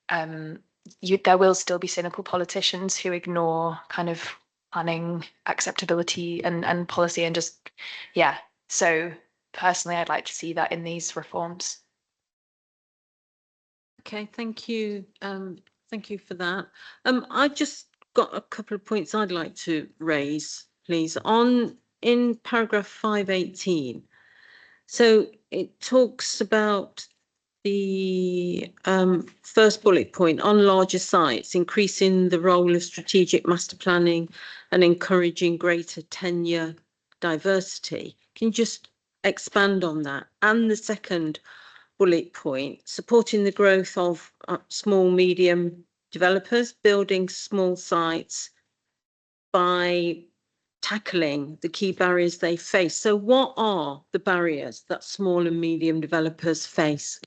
there will still be cynical politicians who ignore kind of planning acceptability and policy and just, yeah. So personally, I'd like to see that in these reforms. Okay, thank you. Thank you for that. I've just got a couple of points I'd like to raise, please. In paragraph 518, so it talks about the first bullet point on larger sites, increasing the role of strategic master planning and encouraging greater tenure diversity. Can you just expand on that? And the second bullet point, supporting the growth of small, medium developers, building small sites by tackling the key barriers they face. So what are the barriers that small and medium developers face?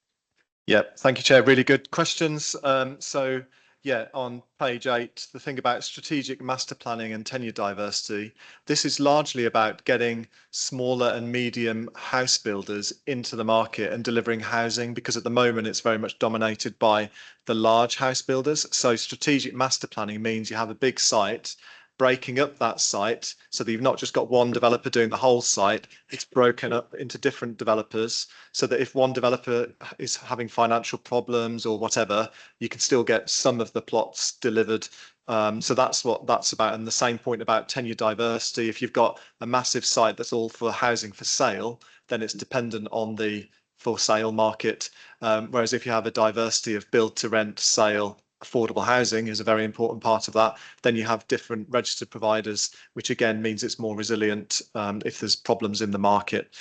Yeah, thank you, Chair. Really good questions. So, yeah, on page 8, the thing about strategic master planning and tenure diversity, this is largely about getting smaller and medium house builders into the market and delivering housing, because at the moment it's very much dominated by the large house builders. So strategic master planning means you have a big site, breaking up that site so that you've not just got one developer doing the whole site, it's broken up into different developers so that if one developer is having financial problems or whatever, you can still get some of the plots delivered. So that's what that's about. And the same point about tenure diversity, if you've got a massive site that's all for housing for sale, then it's dependent on the for sale market. Whereas if you have a diversity of build to rent, sale, affordable housing is a very important part of that. Then you have different registered providers, which again means it's more resilient if there's problems in the market.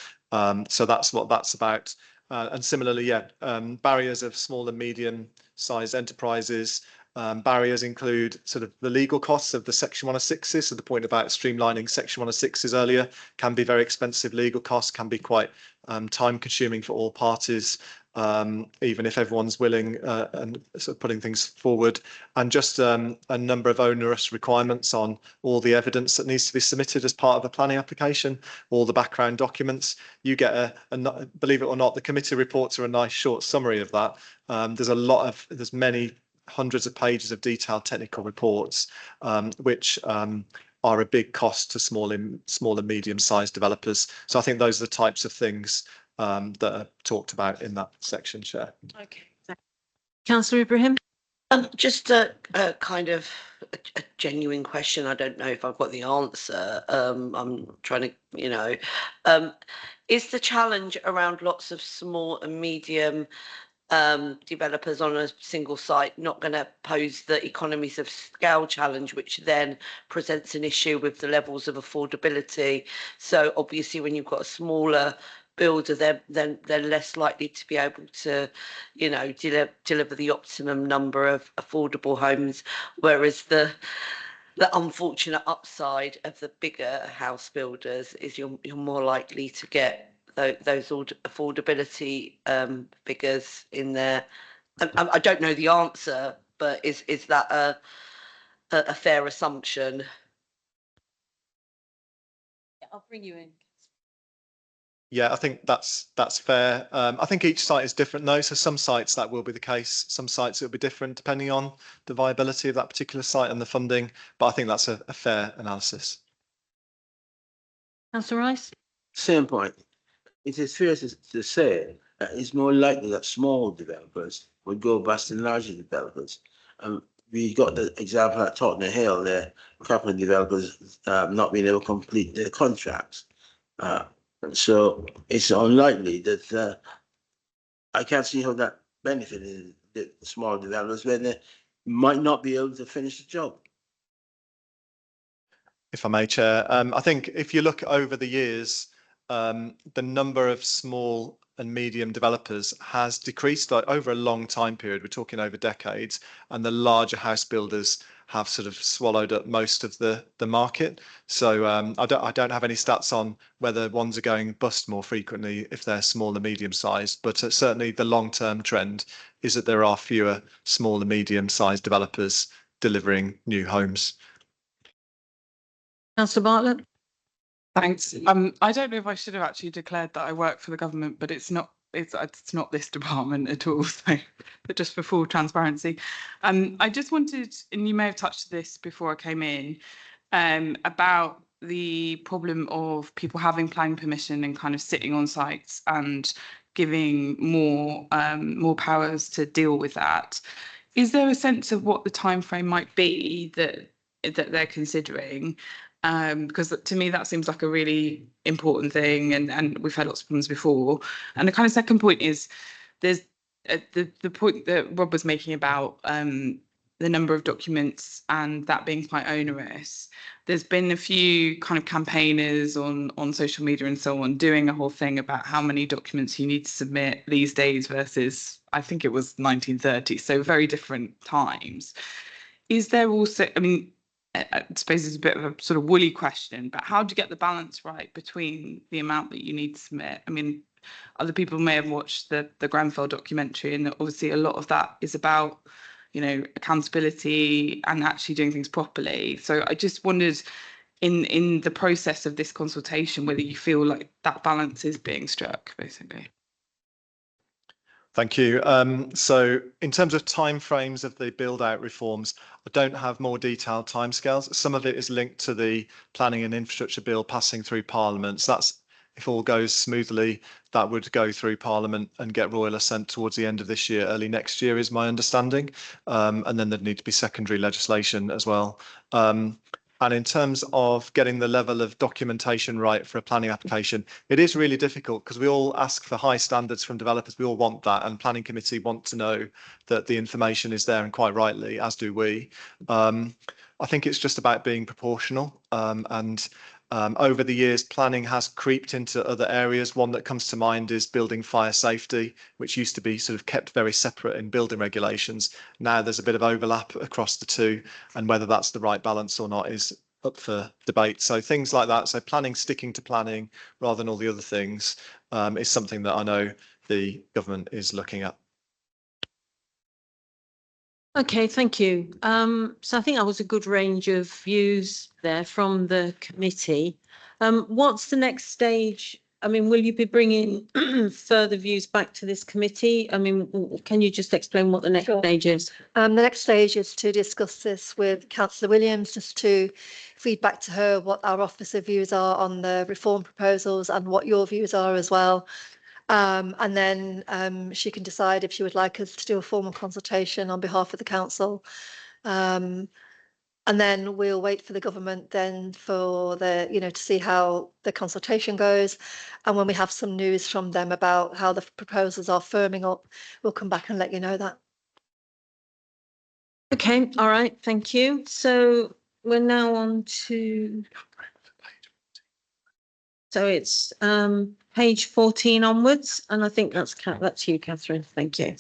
So that's what that's about. And similarly, yeah, barriers of small and medium sized enterprises. Barriers include sort of the legal costs of the Section 106s. So the point about streamlining Section 106s earlier can be very expensive. Legal costs can be quite time consuming for all parties. Even if everyone's willing and sort of putting things forward, and just a number of onerous requirements on all the evidence that needs to be submitted as part of a planning application, all the background documents. You get believe it or not, the committee reports are a nice short summary of that. There's many hundreds of pages of detailed technical reports, which are a big cost to small and medium-sized developers. So I think those are the types of things that are talked about in that section, Chair. Okay. Councillor Ibrahim. Just a kind of a genuine question. I don't know if I've got the answer. I'm trying to, is the challenge around lots of small and medium developers on a single site not going to pose the economies of scale challenge, which then presents an issue with the levels of affordability? So obviously when you've got a smaller builder, then they're less likely to be able to, deliver the optimum number of affordable homes, whereas the unfortunate upside of the bigger house builders is you're more likely to get those affordability figures in there. I don't know the answer, but is that a fair assumption? I'll bring you in. Yeah, I think that's fair. I think each site is different though. So some sites that will be the case. Some sites it will be different depending on the viability of that particular site and the funding. But I think that's a fair analysis. Councillor Rice. Same point. It is fair to say that it's more likely that small developers would go past than larger developers. We got the example at Tottenham Hill, there a couple of developers not being able to complete their contracts. So it's unlikely that I can't see how that benefited the small developers when they might not be able to finish the job. If I may, Chair, I think if you look over the years, the number of small and medium developers has decreased over a long time period. We're talking over decades, and the larger house builders have sort of swallowed up most of the market. So I don't have any stats on whether ones are going bust more frequently if they're small and medium sized, but certainly the long term trend is that there are fewer small and medium sized developers delivering new homes. Councillor Bartlett? Thanks. I don't know if I should have actually declared that I work for the government, but it's not this department at all. So, but just for full transparency, I just wanted, and you may have touched this before I came in, about the problem of people having planning permission and kind of sitting on sites and giving more powers to deal with that. Is there a sense of what the timeframe might be that they're considering? Because to me that seems like a really important thing, and we've had lots of problems before. And the kind of second point is there's the point that Rob was making about the number of documents and that being quite onerous. There's been a few kind of campaigners on social media and so on doing a whole thing about how many documents you need to submit these days versus, I think it was 1930, so very different times. Is there also, I mean, I suppose it's a bit of a sort of woolly question, but how do you get the balance right between the amount that you need to submit? I mean, other people may have watched the Grenfell documentary, and obviously a lot of that is about, you know, accountability and actually doing things properly. So I just wondered, in the process of this consultation, whether you feel like that balance is being struck, basically. Thank you. So in terms of timeframes of the build-out reforms, I don't have more detailed timescales. Some of it is linked to the Planning and Infrastructure Bill passing through Parliament. So that's, if all goes smoothly, that would go through Parliament and get royal assent towards the end of this year, early next year is my understanding. And then there'd need to be secondary legislation as well. And in terms of getting the level of documentation right for a planning application, it is really difficult because we all ask for high standards from developers. We all want that, and planning committee want to know that the information is there, and quite rightly, as do we. I think it's just about being proportional. Over the years, planning has creeped into other areas. One that comes to mind is building fire safety, which used to be sort of kept very separate in building regulations. Now there's a bit of overlap across the two, and whether that's the right balance or not is up for debate. So things like that. So planning, sticking to planning rather than all the other things, is something that I know the government is looking at. Okay, thank you. So I think that was a good range of views there from the committee. What's the next stage? I mean, will you be bringing further views back to this committee? I mean, can you just explain what the next stage is? The next stage is to discuss this with Councillor Williams, just to feed back to her what our officer views are on the reform proposals and what your views are as well. And then she can decide if she would like us to do a formal consultation on behalf of the council. And then we'll wait for the government then for the, you know, to see how the consultation goes. And when we have some news from them about how the proposals are firming up, we'll come back and let you know that. Okay, all right, thank you. So we're now on to, so it's page 14 onwards, and I think that's you, Catherine. Thank you.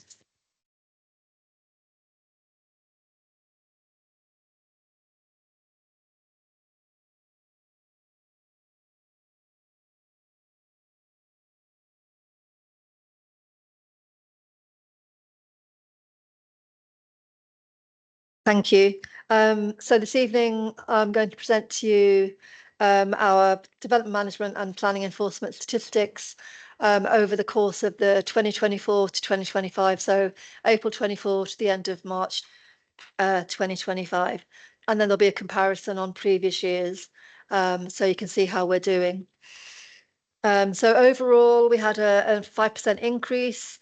Thank you. So this evening, I'm going to present to you our development management and planning enforcement statistics over the course of the 2024 to 2025, so April 24 to the end of March 2025. And then there'll be a comparison on previous years, so you can see how we're doing. So overall, we had a 5% increase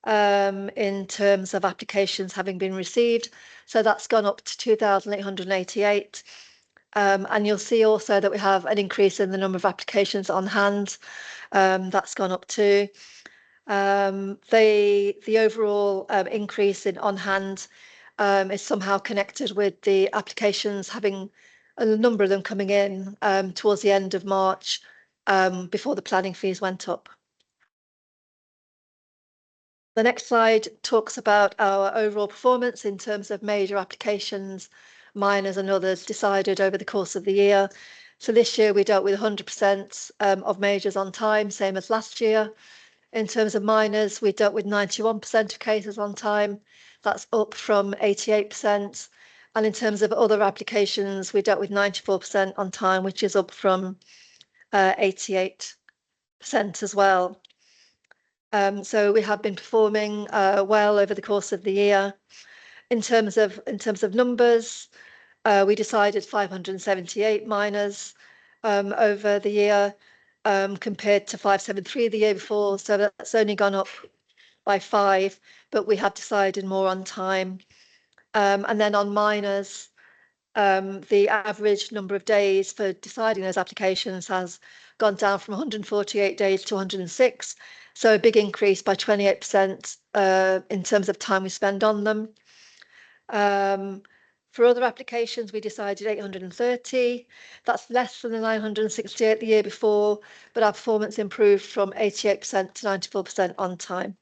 in terms of applications having been received. So that's gone up to 2,888. And you'll see also that we have an increase in the number of applications on hand. That's gone up too. The overall increase in on hand is somehow connected with the applications having a number of them coming in towards the end of March before the planning fees went up. The next slide talks about our overall performance in terms of major applications, minors and others decided over the course of the year. So this year we dealt with 100% of majors on time, same as last year. In terms of minors, we dealt with 91% of cases on time. That's up from 88%. And in terms of other applications, we dealt with 94% on time, which is up from 88% as well. So we have been performing well over the course of the year. In terms of numbers, we decided 578 minors over the year compared to 573 the year before. So that's only gone up by 5, but we have decided more on time. And then on minors, the average number of days for deciding those applications has gone down from 148 days to 106. So a big increase by 28% in terms of time we spend on them. For other applications, we decided 830. That's less than the 968 the year before, but our performance improved from 88% to 94% on time.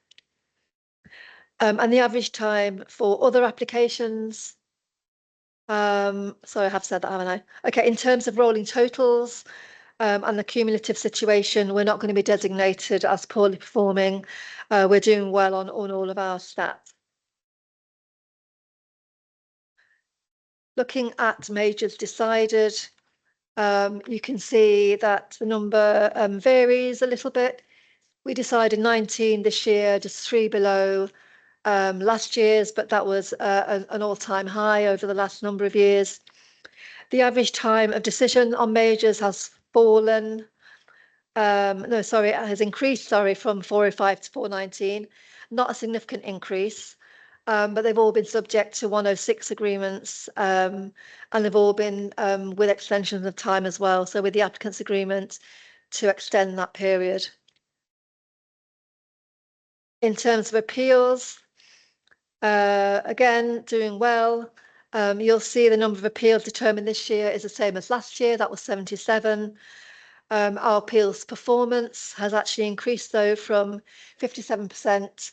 And the average time for other applications, sorry, I have said that, haven't I? Okay, in terms of rolling totals and the cumulative situation, we're not going to be designated as poorly performing. We're doing well on all of our stats. Looking at majors decided, you can see that the number varies a little bit. We decided 19 this year, just 3 below last year's, but that was an all-time high over the last number of years. The average time of decision on majors has fallen. It has increased, from 405 to 419. Not a significant increase, but they've all been subject to 106 agreements, and they've all been with extensions of time as well. So with the applicant's agreement to extend that period. In terms of appeals, again, doing well. You'll see the number of appeals determined this year is the same as last year. That was 77. Our appeals performance has actually increased, though, from 57%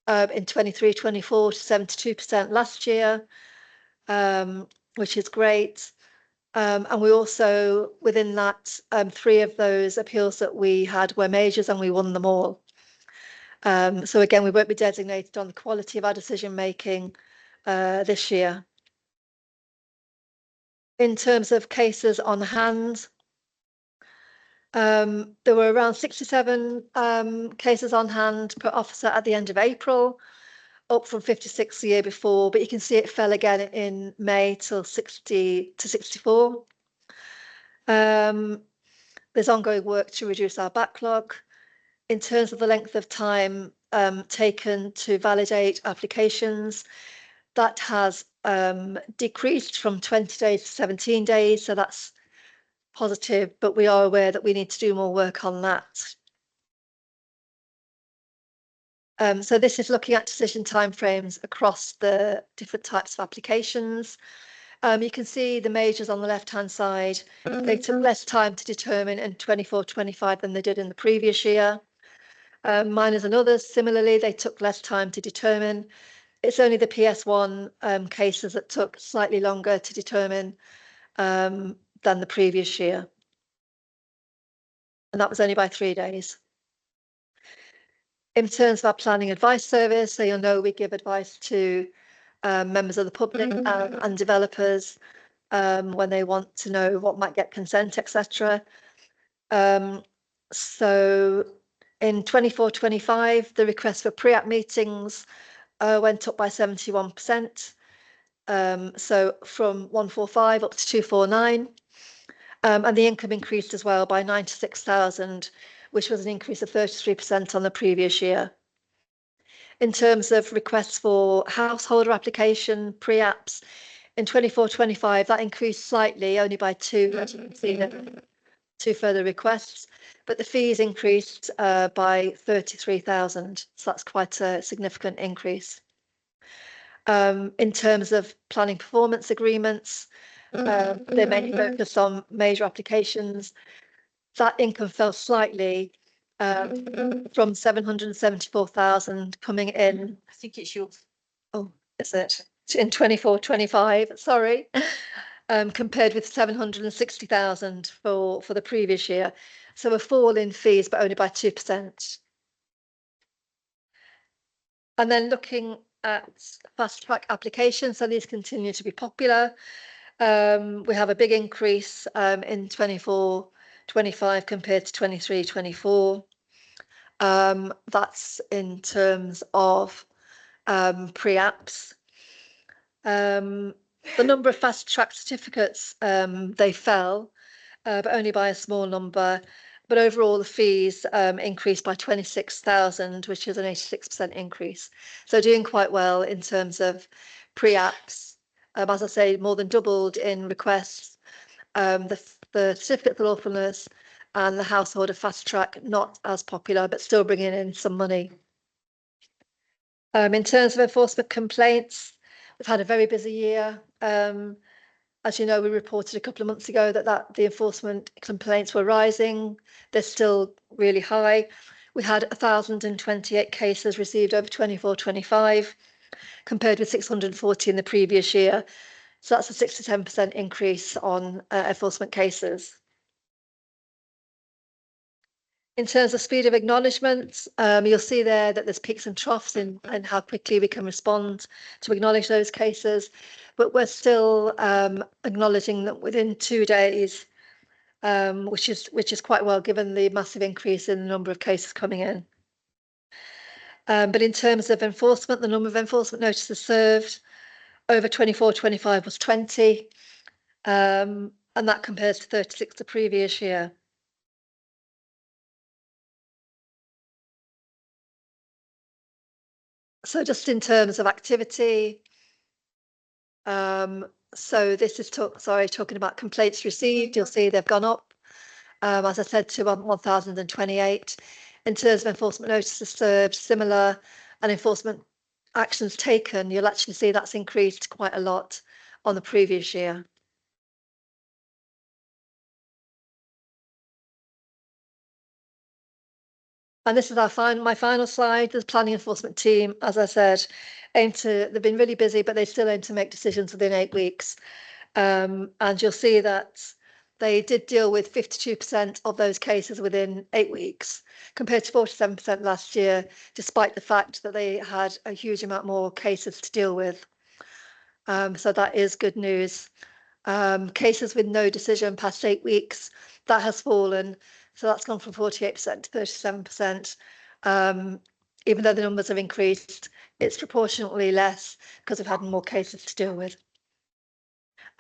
in 23-24 to 72% last year, which is great. And we also, within that, 3 of those appeals that we had were majors and we won them all. So again, we won't be designated on the quality of our decision making this year. In terms of cases on hand, there were around 67 cases on hand per officer at the end of April, up from 56 the year before, but you can see it fell again in May till 60 to 64. There's ongoing work to reduce our backlog. In terms of the length of time taken to validate applications, that has decreased from 20 days to 17 days, so that's positive, but we are aware that we need to do more work on that. So this is looking at decision timeframes across the different types of applications. You can see the majors on the left-hand side. They took less time to determine in 24-25 than they did in the previous year. Minors and others, similarly, they took less time to determine. It's only the PS1 cases that took slightly longer to determine than the previous year. And that was only by 3 days. In terms of our planning advice service, so you'll know we give advice to members of the public and developers when they want to know what might get consent, etc. So in 24-25, the request for pre-app meetings went up by 71%. So from 145 up to 249. And the income increased as well by 96,000, which was an increase of 33% on the previous year. In terms of requests for householder application, pre-apps, In 24-25, that increased slightly, only by two, as you can see, two further requests, but the fees increased by 33,000. So that's quite a significant increase. In terms of planning performance agreements, they mainly focus on major applications. That income fell slightly from 774,000 coming in. I think it's yours. Oh, is it? In 24-25, sorry, compared with 760,000 for the previous year. So a fall in fees, but only by 2%. And then looking at fast track applications, so these continue to be popular. We have a big increase in 24-25 compared to 23-24. That's in terms of pre-apps. The number of fast track certificates, they fell, but only by a small number. But overall, the fees increased by 26,000, which is an 86% increase. So doing quite well in terms of pre-apps. As I say, more than doubled in requests. The certificate of lawfulness and the household of fast track, not as popular, but still bringing in some money. In terms of enforcement complaints, we've had a very busy year. As you know, we reported a couple of months ago that the enforcement complaints were rising. They're still really high. We had 1,028 cases received over 24-25, compared with 640 in the previous year. So that's a 6 to 10% increase on enforcement cases. In terms of speed of acknowledgements, you'll see there that there's peaks and troughs in how quickly we can respond to acknowledge those cases, but we're still acknowledging that within 2 days, which is quite well given the massive increase in the number of cases coming in. But in terms of enforcement, the number of enforcement notices served over 24-25 was 20, and that compares to 36 the previous year. So just in terms of activity, so this is talking about complaints received. You'll see they've gone up, as I said, to 1,028. In terms of enforcement notices served, similar, and enforcement actions taken, you'll actually see that's increased quite a lot on the previous year. And this is my final slide. The planning enforcement team, as I said, they've been really busy, but they still aim to make decisions within 8 weeks. And you'll see that they did deal with 52% of those cases within 8 weeks, compared to 47% last year, despite the fact that they had a huge amount more cases to deal with. So that is good news. Cases with no decision past 8 weeks, that has fallen. So that's gone from 48% to 37%. Even though the numbers have increased, it's proportionately less because we've had more cases to deal with.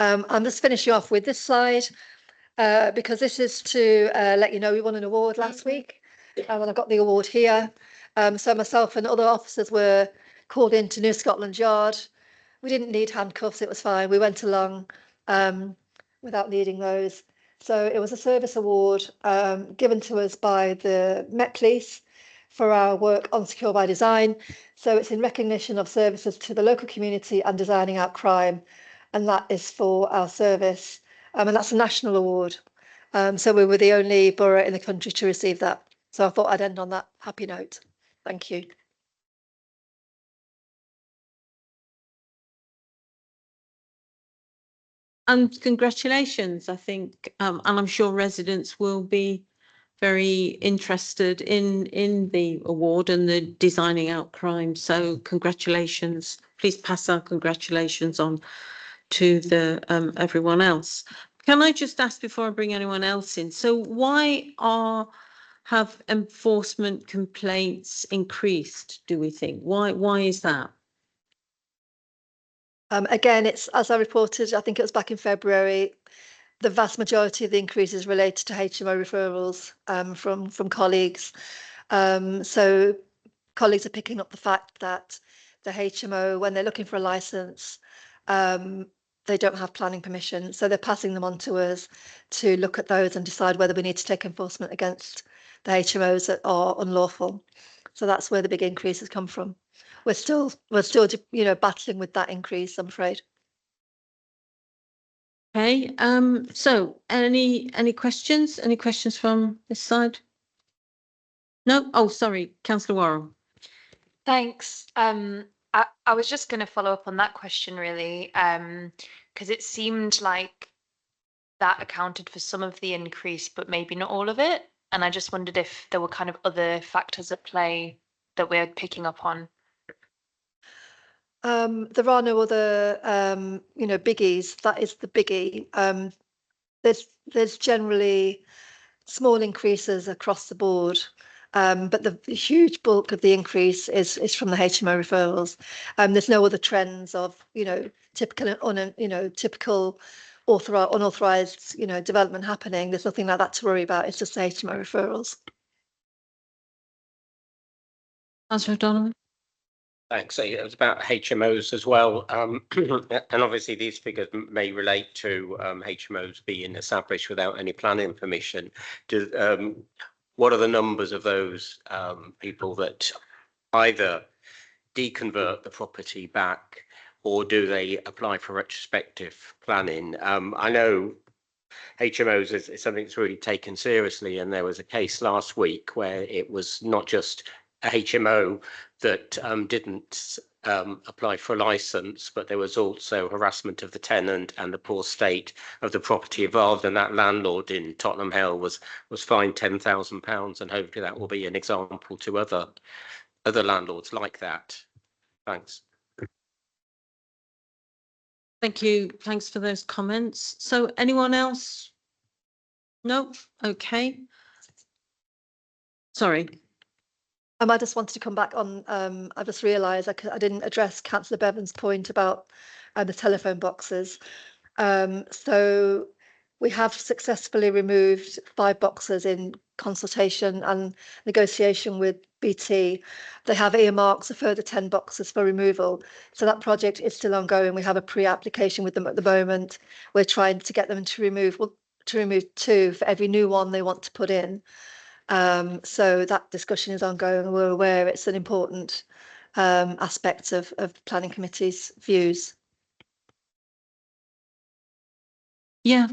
I'm just finishing off with this slide because this is to let you know we won an award last week, and I've got the award here. So myself and other officers were called into New Scotland Yard. We didn't need handcuffs, it was fine. We went along without needing those. So it was a service award given to us by the Met Police for our work on Secure by Design. So it's in recognition of services to the local community and designing out crime. And that is for our service. And that's a national award. So we were the only borough in the country to receive that. So I thought I'd end on that happy note. Thank you. And congratulations, I think, and I'm sure residents will be very interested in the award and the designing out crime. So congratulations. Please pass our congratulations on to the everyone else. Can I just ask before I bring anyone else in? So why have enforcement complaints increased, do we think? Why is that? Again, it's as I reported, I think it was back in February, the vast majority of the increases related to HMO referrals from colleagues. So colleagues are picking up the fact that the HMO, when they're looking for a licence, they don't have planning permission. So they're passing them on to us to look at those and decide whether we need to take enforcement against the HMOs that are unlawful. So that's where the big increases come from. We're still, you know, battling with that increase, I'm afraid. Okay, so any questions? Any questions from this side? No? Oh, sorry, Councillor Worrell. Thanks. I was just going to follow up on that question really, because it seemed like that accounted for some of the increase, but maybe not all of it. And I just wondered if there were kind of other factors at play that we're picking up on. There are no other, you know, biggies. That is the biggie. There's generally small increases across the board. But the huge bulk of the increase is from the HMO referrals. There's no other trends of, you know, typical unauthorized, you know, development happening. There's nothing like that to worry about. It's just the HMO referrals. Councillor O'Donovan. Thanks. So it was about HMOs as well. And obviously these figures may relate to HMOs being established without any planning permission. What are the numbers of those people that either deconvert the property back or do they apply for retrospective planning? I know HMOs is something that's really taken seriously, and there was a case last week where it was not just a HMO that didn't apply for a license, but there was also harassment of the tenant and the poor state of the property involved, and that landlord in Tottenham Hale was fined £10,000, and hopefully that will be an example to other landlords like that. Thanks. Thank you. Thanks for those comments. So anyone else? No? Okay. Sorry. I just wanted to come back on, I just realised I didn't address Councillor Bevan's point about the telephone boxes. So we have successfully removed 5 boxes in consultation and negotiation with BT. They have earmarks a further 10 boxes for removal. So that project is still ongoing. We have a pre-application with them at the moment. We're trying to get them to remove 2 for every new one they want to put in. So that discussion is ongoing. We're aware it's an important aspect of planning committee's views. Yeah.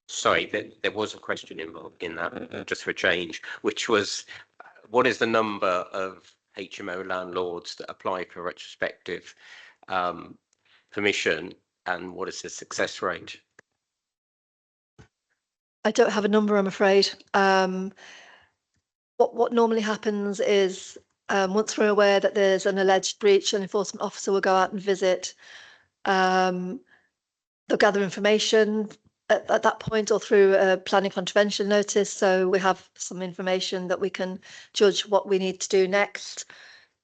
Sorry, there was a question involved in that, just for a change, which was, what is the number of HMO landlords that apply for retrospective permission, and what is the success rate? I don't have a number, I'm afraid. What normally happens is once we're aware that there's an alleged breach, an enforcement officer will go out and visit. They'll gather information at that point or through a planning contravention notice. So we have some information that we can judge what we need to do next.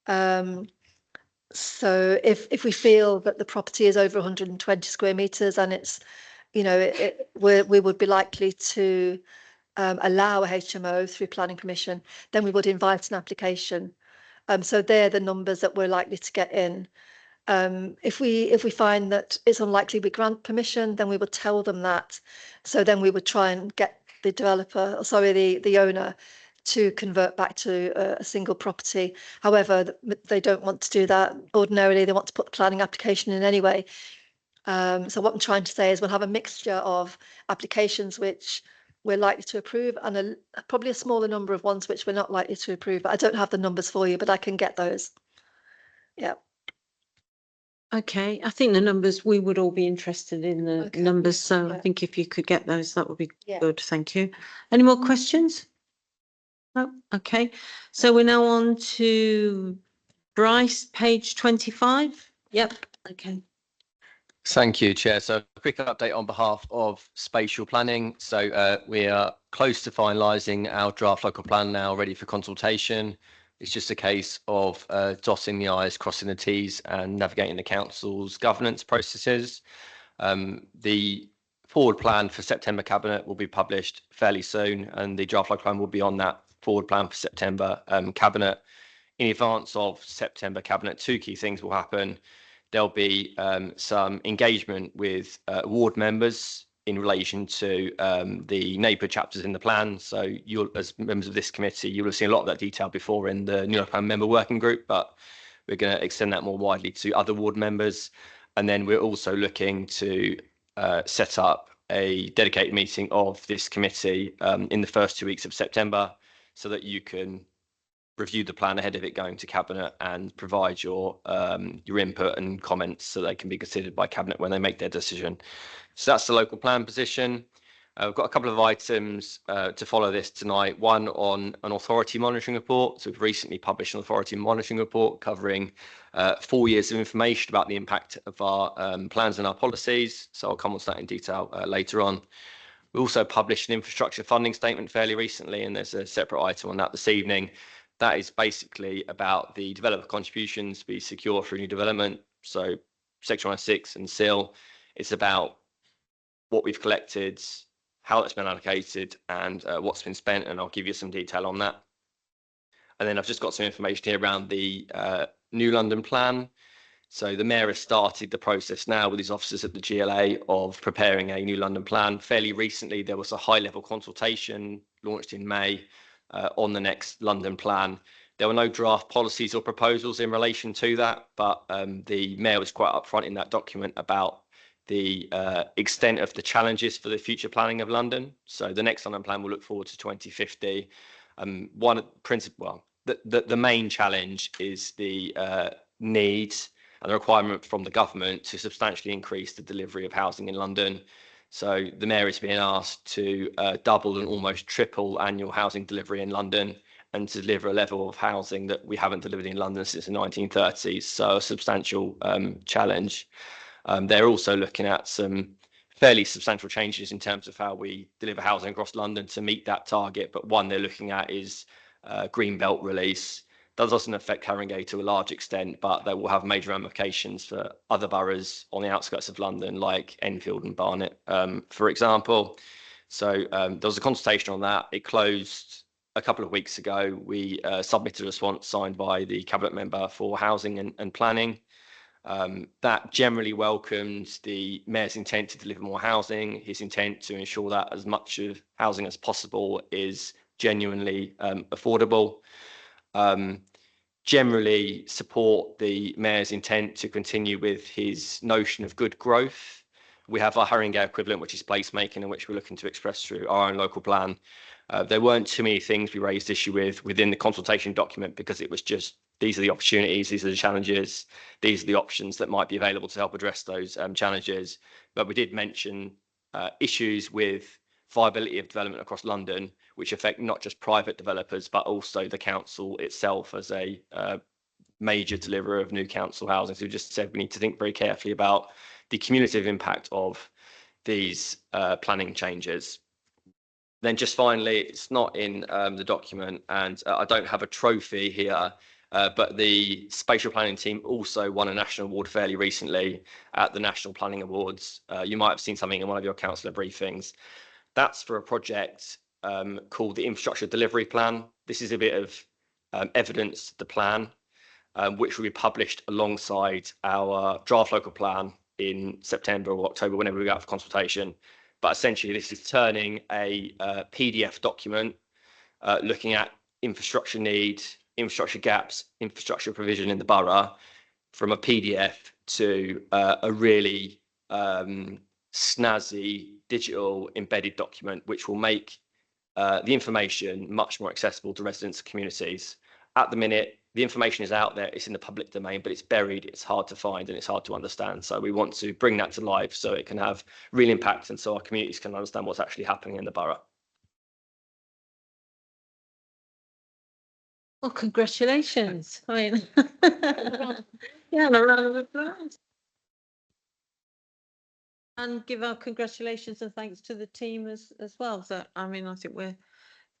So if we feel that the property is over 120 square metres and it's, you know, we would be likely to allow a HMO through planning permission, then we would invite an application. So they're the numbers that we're likely to get in. If we find that it's unlikely we grant permission, then we would tell them that. So then we would try and get the developer, the owner, to convert back to a single property. However, they don't want to do that. Ordinarily, they want to put the planning application in anyway. So what I'm trying to say is we'll have a mixture of applications which we're likely to approve and probably a smaller number of ones which we're not likely to approve. But I don't have the numbers for you, but I can get those. Yeah. Okay, I think the numbers, we would all be interested in the numbers. So I think if you could get those, that would be good. Thank you. Any more questions? No. Okay. So we're now on to Bryce, page 25. Yep. Okay. Thank you, Chair. So a quick update on behalf of spatial planning. So we are close to finalising our draft local plan now, ready for consultation. It's just a case of dotting the I's, crossing the T's and navigating the council's governance processes. The forward plan for September Cabinet will be published fairly soon, and the draft local plan will be on that forward plan for September Cabinet. In advance of September Cabinet, 2 key things will happen. there'll be some engagement with ward members in relation to the neighbourhood chapters in the plan. So you'll, as members of this committee, you'll have seen a lot of that detail before in the New York Plan member working group, but we're going to extend that more widely to other ward members. And then we're also looking to set up a dedicated meeting of this committee in the first 2 weeks of September, so that you can review the plan ahead of it going to Cabinet and provide your input and comments so they can be considered by Cabinet when they make their decision. So that's the local plan position. We've got a couple of items to follow this tonight. One on an authority monitoring report. So we've recently published an authority monitoring report covering 4 years of information about the impact of our plans and our policies. So I'll come on to that in detail later on. We also published an infrastructure funding statement fairly recently, and there's a separate item on that this evening. That is basically about the developer contributions to be secure through new development. So Section 106 and SIL, it's about what we've collected, how that's been allocated, and what's been spent, and I'll give you some detail on that. And then I've just got some information here around the New London plan. So the Mayor has started the process now with his officers at the GLA of preparing a New London plan. Fairly recently, there was a high-level consultation launched in May on the next London plan. There were no draft policies or proposals in relation to that, but the Mayor was quite upfront in that document about the extent of the challenges for the future planning of London. So the next London plan will look forward to 2050. The main challenge is the need and the requirement from the government to substantially increase the delivery of housing in London. So the Mayor is being asked to double and almost triple annual housing delivery in London, and to deliver a level of housing that we haven't delivered in London since the 1930s. So a substantial challenge. They're also looking at some fairly substantial changes in terms of how we deliver housing across London to meet that target. But one they're looking at is green belt release. That doesn't affect Haringey to a large extent, but they will have major ramifications for other boroughs on the outskirts of London, like Enfield and Barnet, for example. So there was a consultation on that. It closed a couple of weeks ago. We submitted a response signed by the Cabinet Member for Housing and Planning. That generally welcomed the Mayor's intent to deliver more housing, his intent to ensure that as much of housing as possible is genuinely affordable. Generally support the Mayor's intent to continue with his notion of good growth. We have our Haringey equivalent, which is placemaking, in which we're looking to express through our own local plan. There weren't too many things we raised issue with within the consultation document, because it was just, these are the opportunities, these are the challenges, these are the options that might be available to help address those challenges. But we did mention issues with viability of development across London, which affect not just private developers, but also the council itself as a major deliverer of new council housing. So we just said we need to think very carefully about the cumulative impact of these planning changes. Then just finally, it's not in the document, and I don't have a trophy here, but the spatial planning team also won a national award fairly recently at the National Planning Awards. You might have seen something in one of your councillor briefings. That's for a project called the Infrastructure Delivery Plan. This is a bit of evidence to the plan, which will be published alongside our draft local plan in September or October, whenever we go out for consultation. But essentially, this is turning a PDF document looking at infrastructure need, infrastructure gaps, infrastructure provision in the borough, from a PDF to a really snazzy digital embedded document, which will make the information much more accessible to residents and communities. At the minute, the information is out there, it's in the public domain, but it's buried, it's hard to find, and it's hard to understand. So we want to bring that to life so it can have real impact, and so our communities can understand what's actually happening in the borough. Well, congratulations. I mean, yeah, and a round of applause. And give our congratulations and thanks to the team as well. So, I mean, I think we're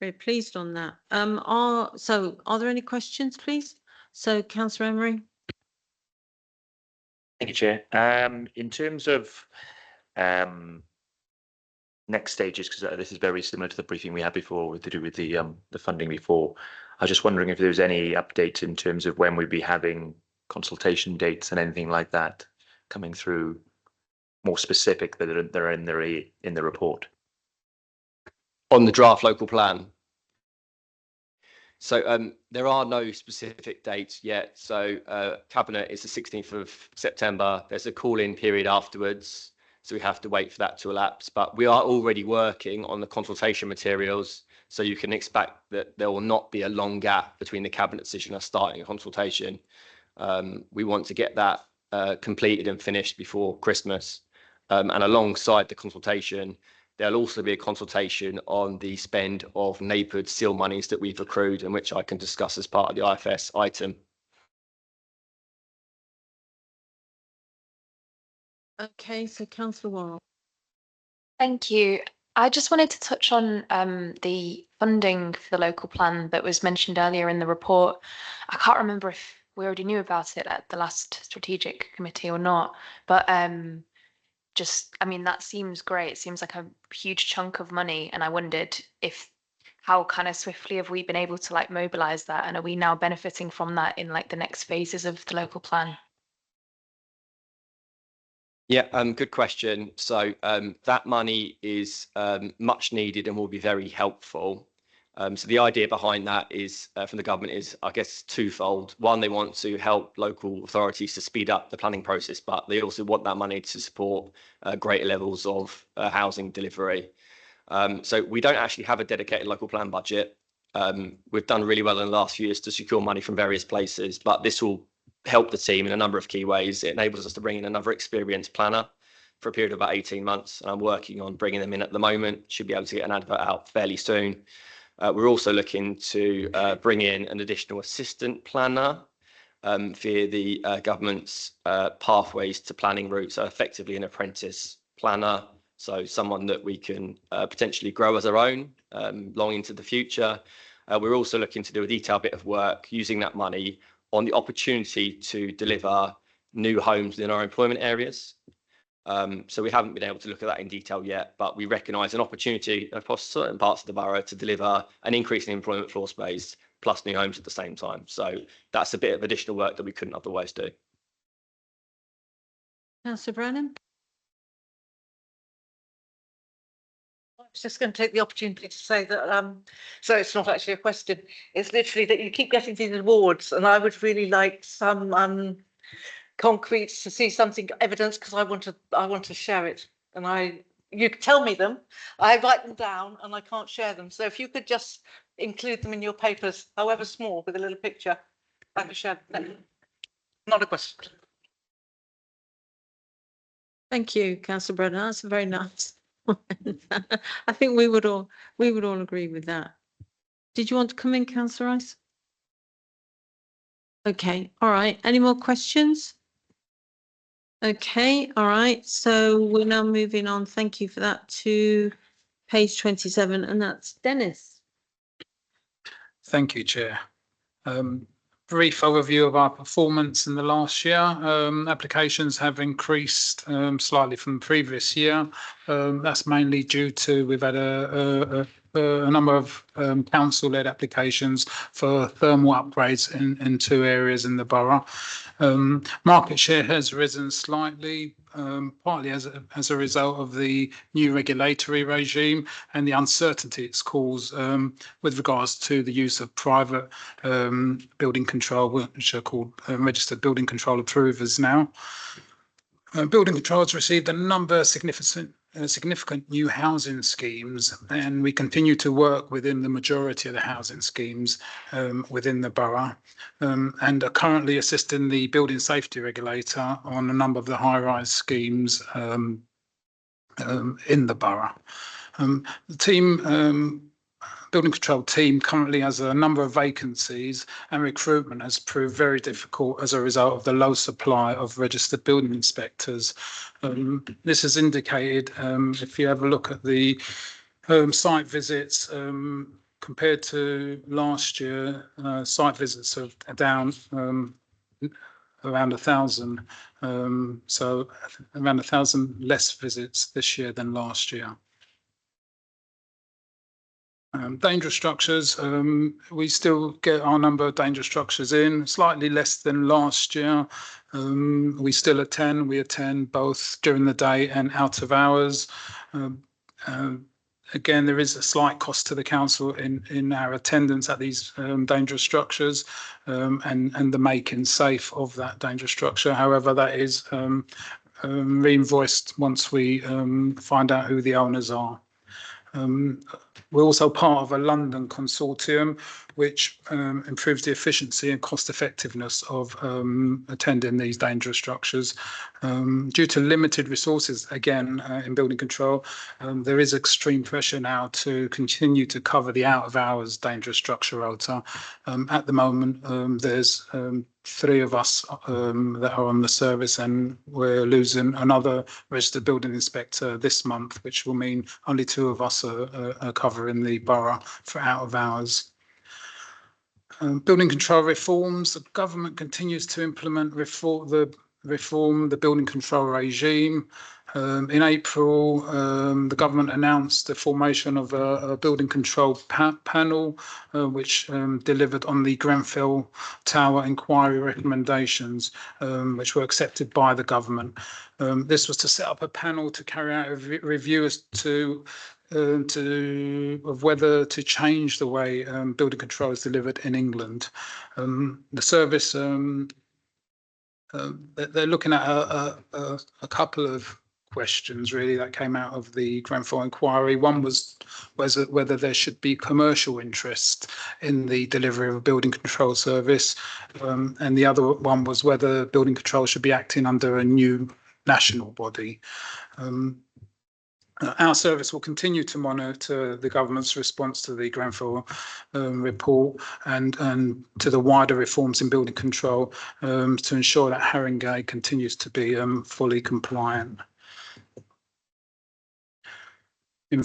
very pleased on that. Are there any questions, please? So, Councillor Emery. Thank you, Chair. In terms of next stages, because this is very similar to the briefing we had before to do with the funding before, I was just wondering if there was any update in terms of when we'd be having consultation dates and anything like that coming through more specific that are in the report? On the draft local plan. So there are no specific dates yet. So Cabinet is the 16th of September. There's a call-in period afterwards. So we have to wait for that to elapse. But we are already working on the consultation materials. So you can expect that there will not be a long gap between the Cabinet decision and starting a consultation. We want to get that completed and finished before Christmas. And alongside the consultation, there'll also be a consultation on the spend of NAPERD seal monies that we've accrued and which I can discuss as part of the IFS item. Okay, so Councillor Worrell. Thank you. I just wanted to touch on the funding for the local plan that was mentioned earlier in the report. I can't remember if we already knew about it at the last strategic committee or not, but I mean, that seems great. It seems like a huge chunk of money. And I wondered how kind of swiftly have we been able to like mobilize that? And are we now benefiting from that in like the next phases of the local plan? Yeah, good question. So that money is much needed and will be very helpful. So the idea behind that is from the government is, I guess, twofold. One, they want to help local authorities to speed up the planning process, but they also want that money to support greater levels of housing delivery. So we don't actually have a dedicated local plan budget. We've done really well in the last few years to secure money from various places, but this will help the team in a number of key ways. It enables us to bring in another experienced planner for a period of about 18 months, and I'm working on bringing them in at the moment. Should be able to get an advert out fairly soon. We're also looking to bring in an additional assistant planner via the government's pathways to planning route, so effectively an apprentice planner, so someone that we can potentially grow as our own long into the future. We're also looking to do a detailed bit of work using that money on the opportunity to deliver new homes in our employment areas. So we haven't been able to look at that in detail yet, but we recognise an opportunity across certain parts of the borough to deliver an increase in employment floor space plus new homes at the same time. So that's a bit of additional work that we couldn't otherwise do. Councillor Brennan. I was just going to take the opportunity to say that, so it's not actually a question, it's literally that you keep getting these awards and I would really like some concrete to see something evidence because I want to share it and you tell me them, I write them down and I can't share them. So if you could just include them in your papers, however small, with a little picture, I could share them. Not a question. Thank you, Councillor Brennan. That's very nice. I think we would all agree with that. Did you want to come in, Councillor Rice? Okay, all right. Any more questions? Okay, all right. So we're now moving on. Thank you for that to page 27, and that's Dennis. Thank you, Chair. Brief overview of our performance in the last year. Applications have increased slightly from the previous year. That's mainly due to we've had a number of council-led applications for thermal upgrades in 2 areas in the borough. Market share has risen slightly, partly as a result of the new regulatory regime and the uncertainty it's caused with regards to the use of private building control, which are called registered building control approvers now. Building control has received a number of significant new housing schemes, and we continue to work within the majority of the housing schemes within the borough, and are currently assisting the building safety regulator on a number of the high-rise schemes in the borough. The team, building control team, currently has a number of vacancies, and recruitment has proved very difficult as a result of the low supply of registered building inspectors. This is indicated if you have a look at the site visits compared to last year. Site visits are down around 1,000, so around 1,000 less visits this year than last year. Dangerous structures, we still get our number of dangerous structures in, slightly less than last year. We still attend, we attend both during the day and out of hours. Again, there is a slight cost to the council in our attendance at these dangerous structures and the making safe of that dangerous structure. However, that is reinvoiced once we find out who the owners are. We're also part of a London consortium which improves the efficiency and cost effectiveness of attending these dangerous structures. Due to limited resources, again, in building control, there is extreme pressure now to continue to cover the out of hours dangerous structure rota. At the moment, there's 3 of us that are on the service, and we're losing another registered building inspector this month, which will mean only 2 of us are covering the borough for out of hours. Building control reforms. The government continues to implement the building control regime. In April, the government announced the formation of a building control panel, which delivered on the Grenfell Tower inquiry recommendations, which were accepted by the government. This was to set up a panel to carry out a review as to whether to change the way building control is delivered in England. The service, they're looking at a couple of questions really that came out of the Grenfell inquiry. One was whether there should be commercial interest in the delivery of a building control service, and the other one was whether building control should be acting under a new national body. Our service will continue to monitor the government's response to the Grenfell report and to the wider reforms in building control to ensure that Haringey continues to be fully compliant. In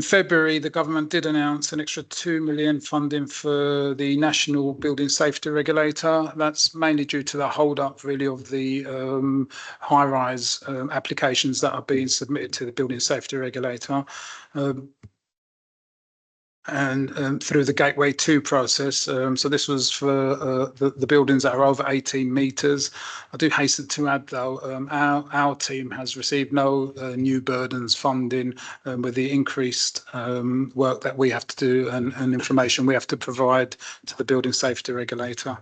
February, the government did announce an extra 2 million funding for the National Building Safety Regulator. That's mainly due to the hold-up, really, of the high-rise applications that are being submitted to the Building Safety Regulator. And through the Gateway 2 process. So this was for the buildings that are over 18 metres. I do hasten to add, though, our team has received no new burdens funding with the increased work that we have to do and information we have to provide to the Building Safety Regulator.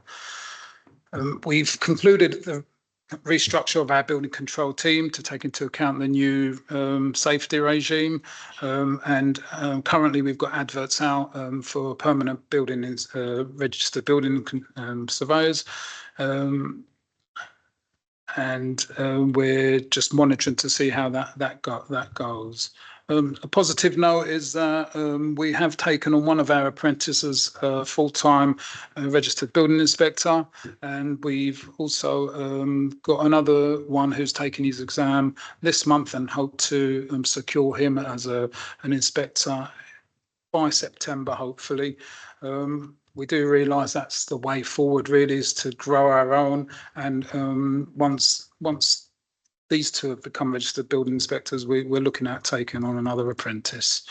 We've concluded the restructure of our building control team to take into account the new safety regime, and currently we've got adverts out for permanent building registered building surveyors, and we're just monitoring to see how that goes. A positive note is that we have taken on one of our apprentices, full-time registered building inspector, and we've also got another one who's taking his exam this month and hope to secure him as an inspector by September, hopefully. We do realise that's the way forward, really, is to grow our own, and once these 2 have become registered building inspectors, we're looking at taking on another apprentice.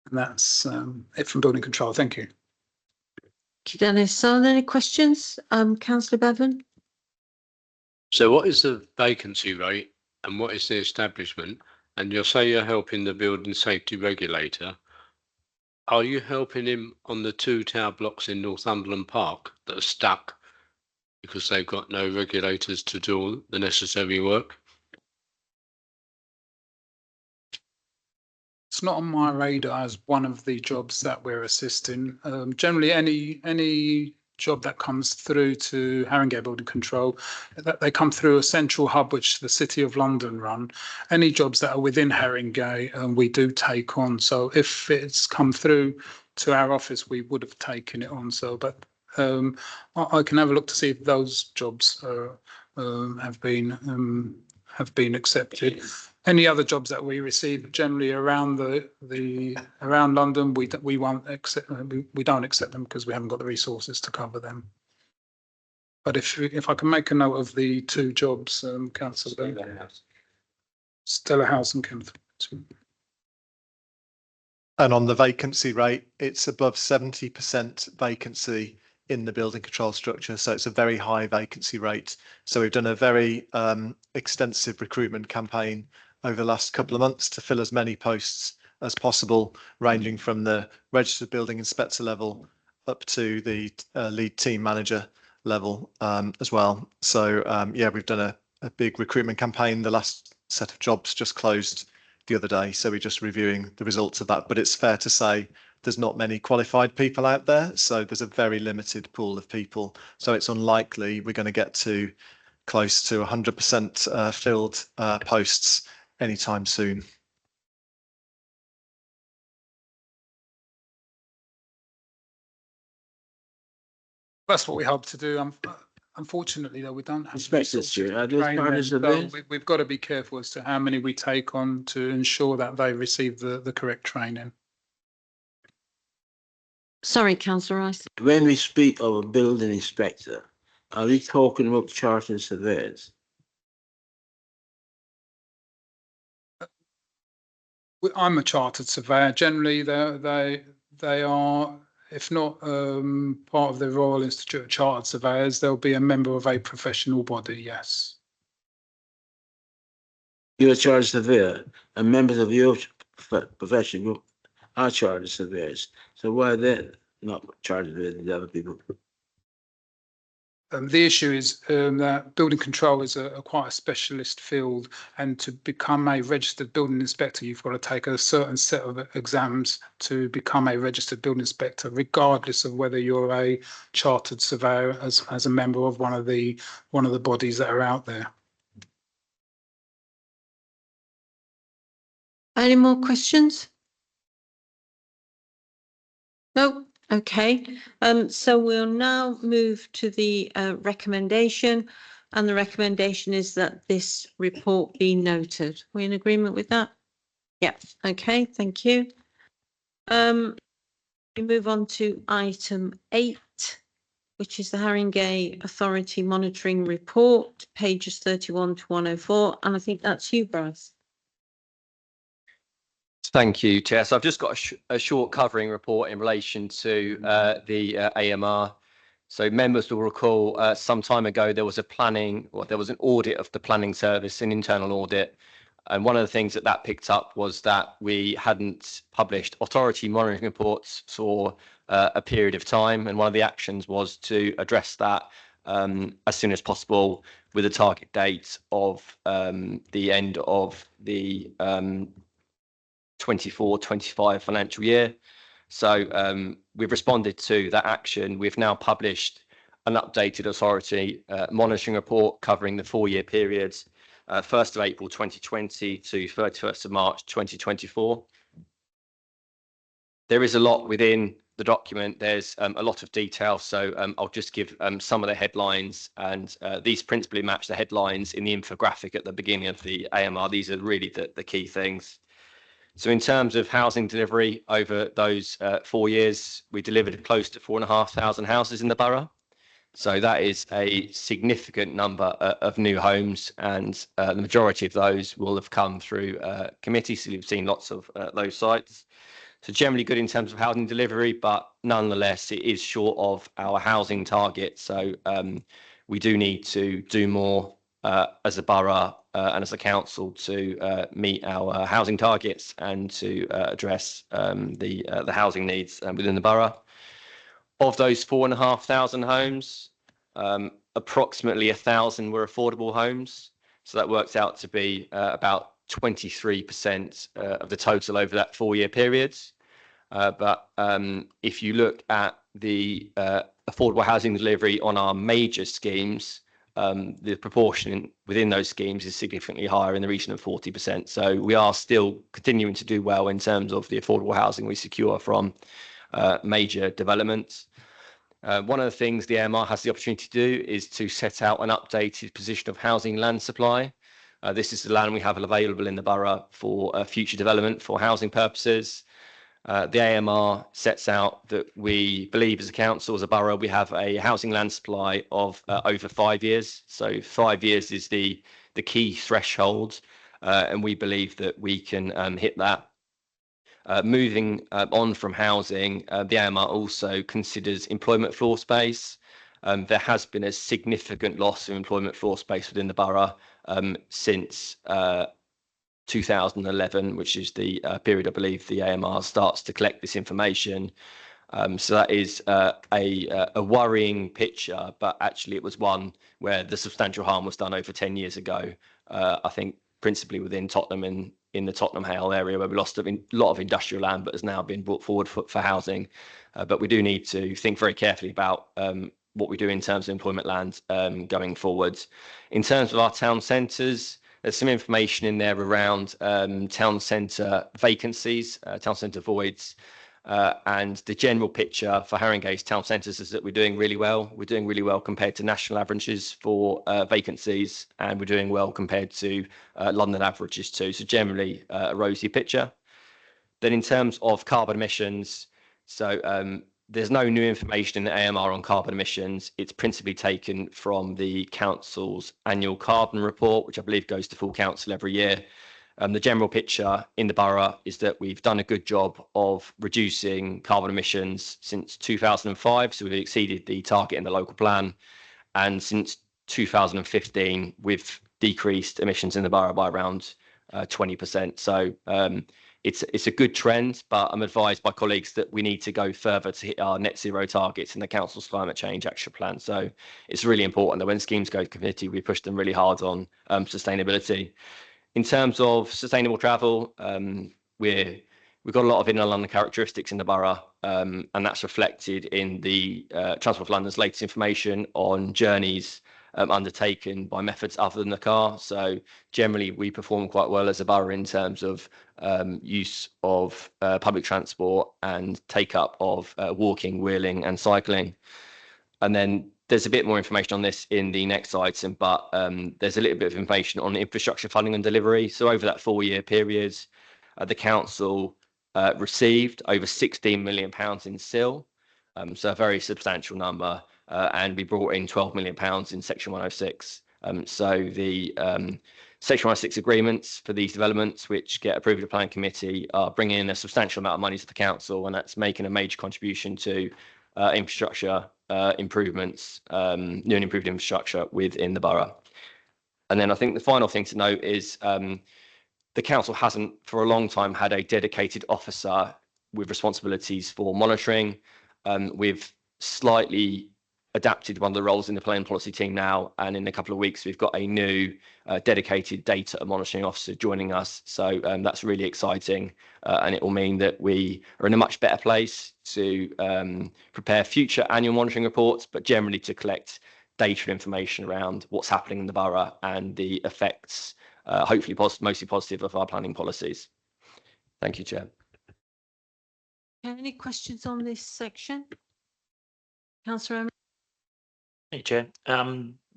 And that's it from building control. Thank you. Thank you, Dennis. Are there any questions? Councillor Bevan? So what is the vacancy rate and what is the establishment? And you'll say you're helping the building safety regulator. Are you helping him on the 2 tower blocks in Northumberland Park that are stuck because they've got no regulators to do the necessary work? It's not on my radar as one of the jobs that we're assisting. Generally, any job that comes through to Haringey Building Control, that they come through a central hub which the City of London run. Any jobs that are within Haringey, we do take on. So if it's come through to our office, we would have taken it on. So, but I can have a look to see if those jobs have been accepted. Any other jobs that we receive generally around around London, we won't accept. We don't accept them because we haven't got the resources to cover them. But if I can make a note of the 2 jobs, Councillor Stella House and Kenneth. And on the vacancy rate, it's above 70% vacancy in the building control structure. So it's a very high vacancy rate. So we've done a very extensive recruitment campaign over the last couple of months to fill as many posts as possible, ranging from the registered building inspector level up to the lead team manager level as well. So yeah, we've done a big recruitment campaign. The last set of jobs just closed the other day, so we're just reviewing the results of that. But it's fair to say there's not many qualified people out there, so there's a very limited pool of people. So it's unlikely we're going to get to close to 100% filled posts anytime soon. That's what we hope to do. Unfortunately, though, we don't have Inspectors, resources are to those train part them. of So the we've got to be careful as to how many we take on to ensure that they receive the correct training. Sorry, Councillor Rice. When we speak of a building inspector, are we talking about chartered surveyors? I'm a chartered surveyor. Generally, they are, if not part of the Royal Institute of Chartered Surveyors, they'll be a member of a professional body. Yes. You're a chartered surveyor, and members of your profession group are chartered surveyors. So why are they not chartered surveyors as other people? The issue is that building control is quite a specialist field, and to become a registered building inspector, you've got to take a certain set of exams to become a registered building inspector, regardless of whether you're a chartered surveyor as a member of one of the bodies that are out there. Any more questions? No. Okay, so we'll now move to the recommendation, and the recommendation is that this report be noted. We're in agreement with that? Yeah, okay, thank you. We move on to item 8, which is the Haringey Authority Monitoring Report, pages 31 to 104, and I think that's you, Bryce. Thank you, Chair. So I've just got a short covering report in relation to the AMR. So members will recall some time ago there was an audit of the planning service, an internal audit. And one of the things that picked up was that we hadn't published authority monitoring reports for a period of time. And one of the actions was to address that as soon as possible, with a target date of the end of the 24-25 financial year. So we've responded to that action. We've now published an updated authority monitoring report covering the 4-year periods, 1st of April 2020 to 31st of March 2024. There is a lot within the document. There's a lot of detail, so I'll just give some of the headlines, and these principally match the headlines in the infographic at the beginning of the AMR. These are really the key things. So in terms of housing delivery over those 4 years, we delivered close to 4,500 houses in the borough. So that is a significant number of new homes, and the majority of those will have come through committee. So you've seen lots of those sites. So generally good in terms of housing delivery, but nonetheless, it is short of our housing target. So we do need to do more as a borough and as a council to meet our housing targets and to address the housing needs within the borough. Of those 4,500 homes, approximately 1,000 were affordable homes. So that works out to be about 23% of the total over that 4-year period. But if you look at the affordable housing delivery on our major schemes, the proportion within those schemes is significantly higher, in the region of 40%. So we are still continuing to do well in terms of the affordable housing we secure from major developments. One of the things the AMR has the opportunity to do is to set out an updated position of housing land supply. This is the land we have available in the borough for future development for housing purposes. The AMR sets out that we believe as a council, as a borough, we have a housing land supply of over 5 years. So 5 years is the key threshold and we believe that we can hit that. Moving on from housing, the AMR also considers employment floor space. There has been a significant loss of employment floor space within the borough since 2011, which is the period I believe the AMR starts to collect this information. So that is a worrying picture, but actually it was one where the substantial harm was done over 10 years ago. I think principally within Tottenham and in the Tottenham Hale area, where we lost a lot of industrial land, but has now been brought forward for housing. But we do need to think very carefully about what we do in terms of employment land going forward. In terms of our town centres, there's some information in there around town centre vacancies, town centre voids, and the general picture for Haringey's town centres is that we're doing really well. We're doing really well compared to national averages for vacancies, and we're doing well compared to London averages too. So generally a rosy picture. Then in terms of carbon emissions, so there's no new information in the AMR on carbon emissions. It's principally taken from the council's annual carbon report, which I believe goes to full council every year. The general picture in the borough is that we've done a good job of reducing carbon emissions since 2005. So we've exceeded the target in the local plan. And since 2015, we've decreased emissions in the borough by around 20%. So it's a good trend, but I'm advised by colleagues that we need to go further to hit our net zero targets in the council's climate change action plan. So it's really important that when schemes go to committee, we push them really hard on sustainability. In terms of sustainable travel, we've got a lot of inner London characteristics in the borough, and that's reflected in the Transport for London's latest information on journeys undertaken by methods other than the car. So generally, we perform quite well as a borough in terms of use of public transport and take up of walking, wheeling, and cycling. And then there's a bit more information on this in the next item, but there's a little bit of information on infrastructure funding and delivery. So over that 4-year period, the council received over £16 million in SIL, so a very substantial number, and we brought in £12 million in Section 106. So the Section 106 agreements for these developments, which get approved at the planning committee, are bringing in a substantial amount of money to the council, and that's making a major contribution to infrastructure improvements, new and improved infrastructure within the borough. And then I think the final thing to note is the council hasn't for a long time had a dedicated officer with responsibilities for monitoring. We've slightly adapted one of the roles in the planning policy team now, and in a couple of weeks we've got a new dedicated data monitoring officer joining us. So that's really exciting, and it will mean that we are in a much better place to prepare future annual monitoring reports, but generally to collect data and information around what's happening in the borough and the effects, hopefully mostly positive, of our planning policies. Thank you, Chair. Any questions on this section? Councillor Emery? Hey, Chair.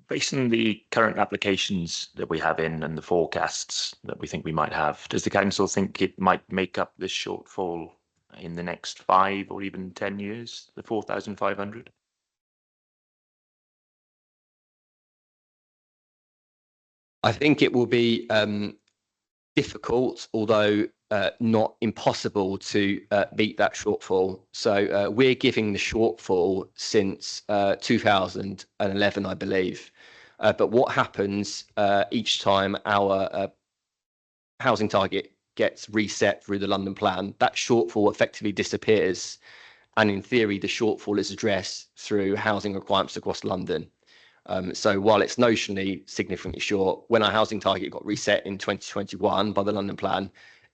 Based on the current applications that we have in and the forecasts that we think we might have, does the council think it might make up this shortfall in the next 5 or even 10 years, the 4,500? I think it will be difficult, although not impossible, to meet that shortfall. So we're giving the shortfall since 2011, I believe. But what happens each time our housing target gets reset through the London plan, that shortfall effectively disappears. And in theory, the shortfall is addressed through housing requirements across London. So while it's notionally significantly short, when our housing target got reset in 2021 by the London plan,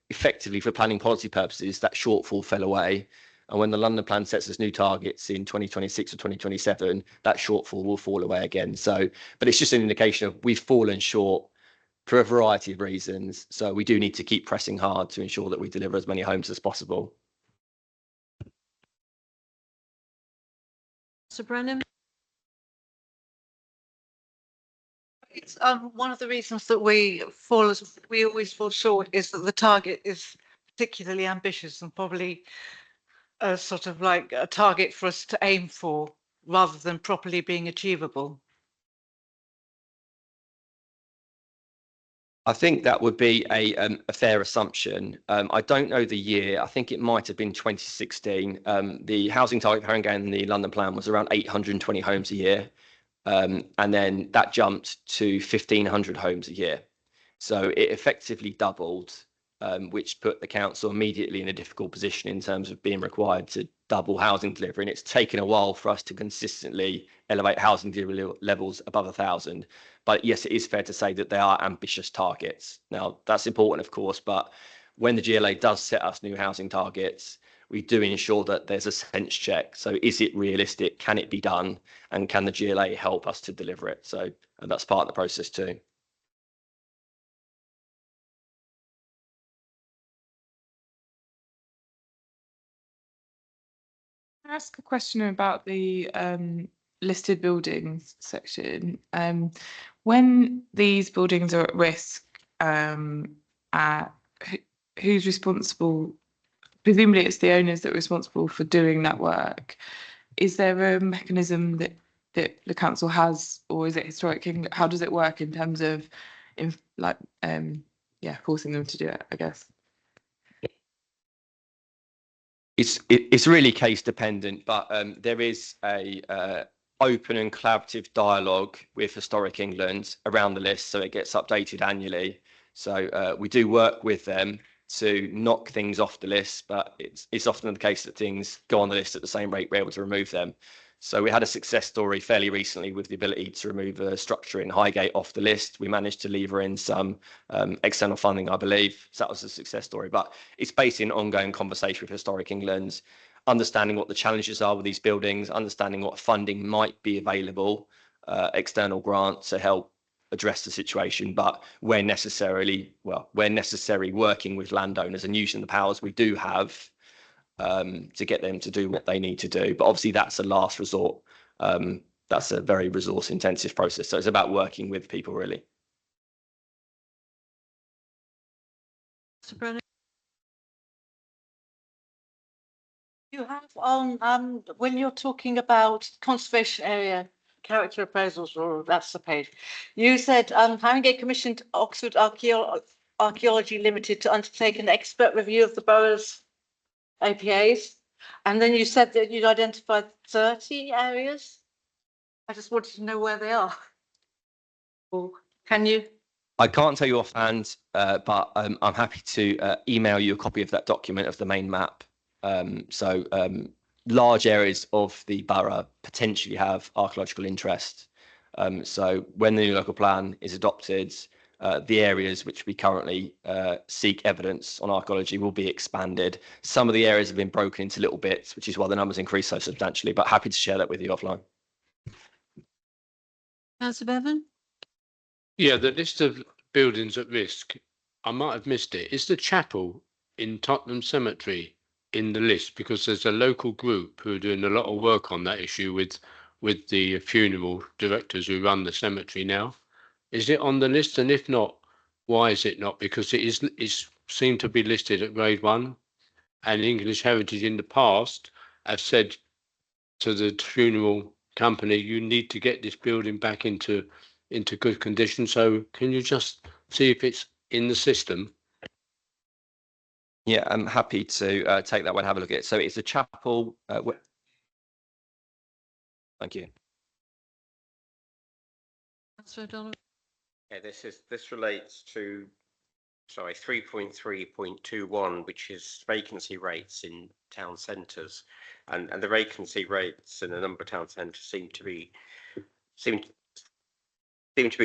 effectively for planning policy purposes, that shortfall fell away. And when the London plan sets us new targets in 2026 or 2027, that shortfall will fall away again. So, but it's just an indication of we've fallen short for a variety of reasons. So we do need to keep pressing hard to ensure that we deliver as many homes as possible. Sir Brennan? It's one of the reasons that we always fall short is that the target is particularly ambitious and probably a sort of like a target for us to aim for rather than properly being achievable. I think that would be a fair assumption. I don't know the year. I think it might have been 2016. The housing target for Haringey in the London plan was around 820 homes a year. And then that jumped to 1,500 homes a year. So it effectively doubled, which put the council immediately in a difficult position in terms of being required to double housing delivery. And it's taken a while for us to consistently elevate housing delivery levels above 1,000. But yes, it is fair to say that they are ambitious targets. Now, that's important, of course, but when the GLA does set us new housing targets, we do ensure that there's a sense check. So is it realistic? Can it be done? And can the GLA help us to deliver it? So that's part of the process too. Can I ask a question about the listed buildings section? When these buildings are at risk, who's responsible? Presumably it's the owners that are responsible for doing that work. Is there a mechanism that the council has, or is it historic? How does it work in terms of forcing them to do it, I guess? It's really case dependent, but there is a open and collaborative dialogue with Historic England around the list, so it gets updated annually. So we do work with them to knock things off the list, but it's often the case that things go on the list at the same rate we're able to remove them. So we had a success story fairly recently with the ability to remove a structure in Highgate off the list. We managed to lever in some external funding, I believe. So that was a success story, but it's based in ongoing conversation with Historic England, understanding what the challenges are with these buildings, understanding what funding might be available, external grants to help address the situation, but where necessary, working with landowners and using the powers we do have to get them to do what they need to do. But obviously that's a last resort. That's a very resource intensive process. So it's about working with people really. You have on when you're talking about conservation area character appraisals, or that's the page. You said Haringey commissioned Oxford Archaeology Limited to undertake an expert review of the borough's APAs, and then you said that you'd identified 30 areas. I just wanted to know where they are. Or can you? I can't tell you offhand, but I'm happy to email you a copy of that document of the main map. Large areas of the borough potentially have archaeological interest. So when the new local plan is adopted, the areas which we currently seek evidence on archaeology will be expanded. Some of the areas have been broken into little bits, which is why the numbers increase so substantially, but happy to share that with you offline. Councillor Bevan? Yeah, the list of buildings at risk, I might have missed it. Is the chapel in Tottenham Cemetery in the list? Because there's a local group who are doing a lot of work on that issue with the funeral directors who run the cemetery now. Is it on the list? And if not, why is it not? Because it's seemed to be listed at grade 1, and English Heritage in the past have said to the funeral company, you need to get this building back into good condition. So can you just see if it's in the system? Yeah, I'm happy to take that one, have a look at it. So it's a chapel. Thank you. Councillor O'Donnell? Yeah, this relates to 3.3.21, which is vacancy rates in town centres, and the vacancy rates in a number of town centres seem to be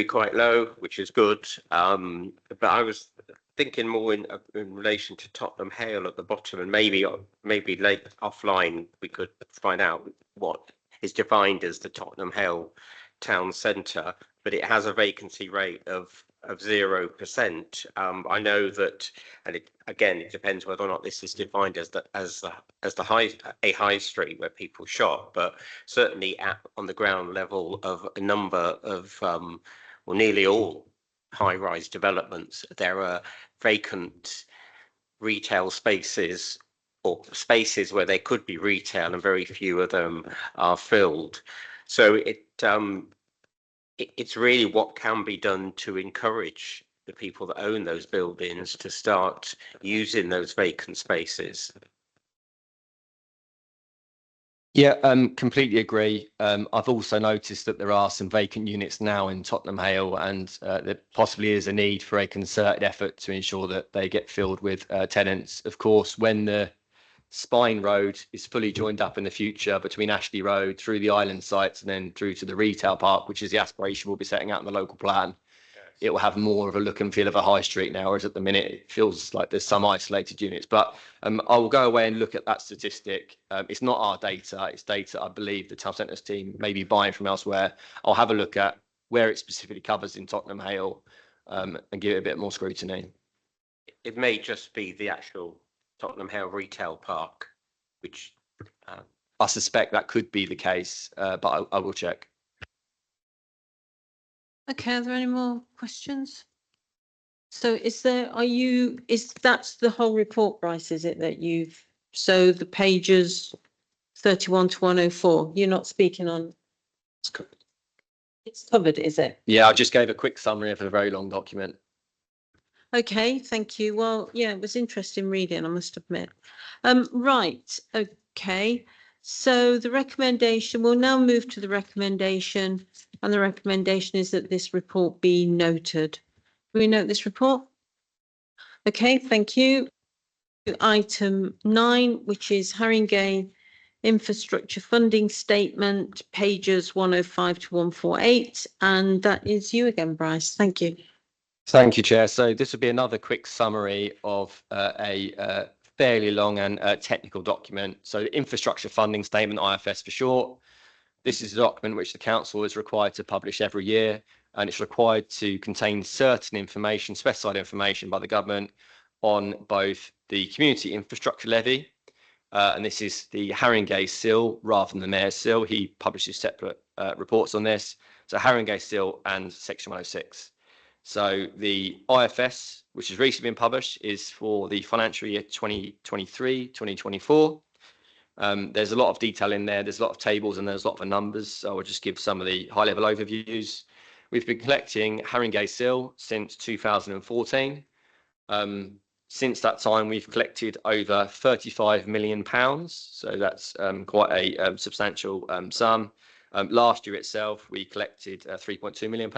quite low, which is good. But I was thinking more in relation to Tottenham Hale at the bottom, and maybe late offline we could find out what is defined as the Tottenham Hale town centre, but it has a vacancy rate of 0%. I know that, and it depends whether or not this is defined as a high street where people shop, but certainly on the ground level of a number of nearly all high-rise developments, there are vacant retail spaces or spaces where there could be retail, and very few of them are filled. So it's really what can be done to encourage the people that own those buildings to start using those vacant spaces. Yeah, completely agree. I've also noticed that there are some vacant units now in Tottenham Hale, and there possibly is a need for a concerted effort to ensure that they get filled with tenants. Of course, when the Spine Road is fully joined up in the future between Ashley Road through the island sites and then through to the retail park, which is the aspiration we'll be setting out in the local plan, it will have more of a look and feel of a high street now, whereas at the minute it feels like there's some isolated units. But I will go away and look at that statistic. It's not our data, it's data I believe the town centres team may be buying from elsewhere. I'll have a look at where it specifically covers in Tottenham Hale and give it a bit more scrutiny. It may just be the actual Tottenham Hale retail park, which I suspect that could be the case, but I will check. Okay, are there any more questions? So is that's the whole report, Bryce, is it that so the pages 31 to 104, you're not speaking on? It's covered, is it? Yeah, I just gave a quick summary of a very long document. Okay, thank you. Well, yeah, it was interesting reading, I must admit. Right, okay. So the recommendation, we'll now move to the recommendation, and the recommendation is that this report be noted. Do we note this report? Okay, thank you. Item 9, which is Haringey Infrastructure Funding Statement, pages 105 to 148, and that is you again, Bryce. Thank you. Thank you, Chair. So this will be another quick summary of a fairly long and technical document. So Infrastructure Funding Statement, IFS for short. This is a document which the council is required to publish every year, and it's required to contain certain information, specified information by the government on both the community infrastructure levy, and this is the Haringey SIL rather than the Mayor's SIL. He publishes separate reports on this. So Haringey SIL and Section 106. So the IFS, which has recently been published, is for the financial year 2023-2024. There's a lot of detail in there. There's a lot of tables and there's a lot of numbers. So I'll just give some of the high-level overviews. We've been collecting Haringey SIL since 2014. Since that time, we've collected over £35 million. So that's quite a substantial sum. Last year itself, we collected £3.2 million.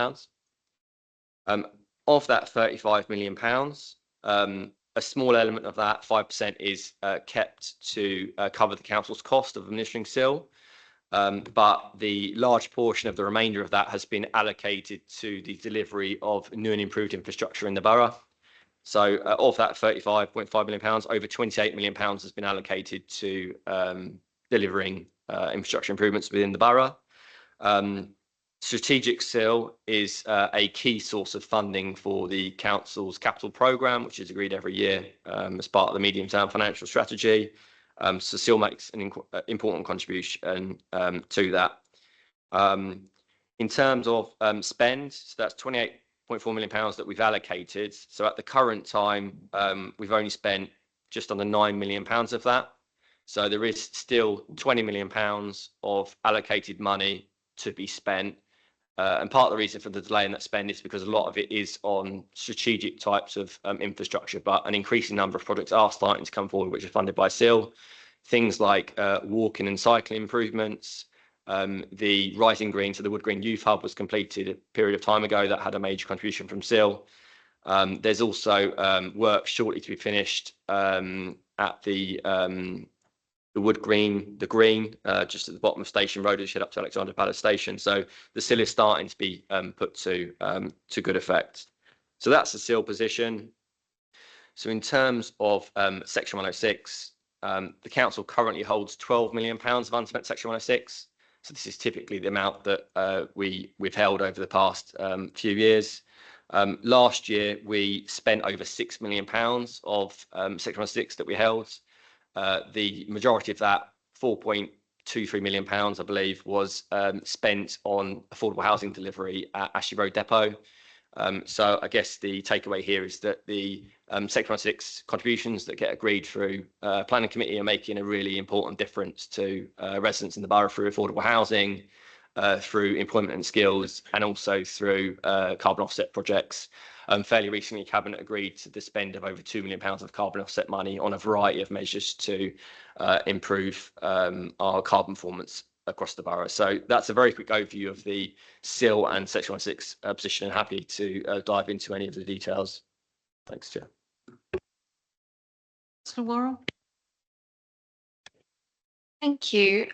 Of that £35 million, a small element of that, 5%, is kept to cover the council's cost of administering SIL. But the large portion of the remainder of that has been allocated to the delivery of new and improved infrastructure in the borough. So of that £35.5 million, over £28 million has been allocated to delivering infrastructure improvements within the borough. Strategic SIL is a key source of funding for the council's capital programme, which is agreed every year as part of the medium-term financial strategy. So SIL makes an important contribution to that. In terms of spend, so that's £28.4 million that we've allocated. So at the current time, we've only spent just under £9 million of that. So there is still £20 million of allocated money to be spent. And part of the reason for the delay in that spend is because a lot of it is on strategic types of infrastructure, but an increasing number of projects are starting to come forward which are funded by SIL. Things like walking and cycling improvements. The Rising Green to the Wood Green Youth Hub was completed a period of time ago that had a major contribution from SIL. There's also work shortly to be finished at the Wood Green, just at the bottom of Station Road as you head up to Alexandra Palace Station. So the SIL is starting to be put to good effect. So that's the SIL position. So in terms of Section 106, the council currently holds £12 million of unspent Section 106. So this is typically the amount that we've held over the past few years. Last year, we spent over £6 million of Section 106 that we held. The majority of that, £4.23 million, I believe, was spent on affordable housing delivery at Ashley Road Depot. So I guess the takeaway here is that the Section 106 contributions that get agreed through planning committee are making a really important difference to residents in the borough through affordable housing. through employment and skills and also through carbon offset projects. Fairly recently, Cabinet agreed to the spend of over £2 million of carbon offset money on a variety of measures to improve our carbon performance across the borough. So that's a very quick overview of the SIL and Section 106 position, and happy to dive into any of the details. Thanks, Chair. Mr. Worrell? Thank you.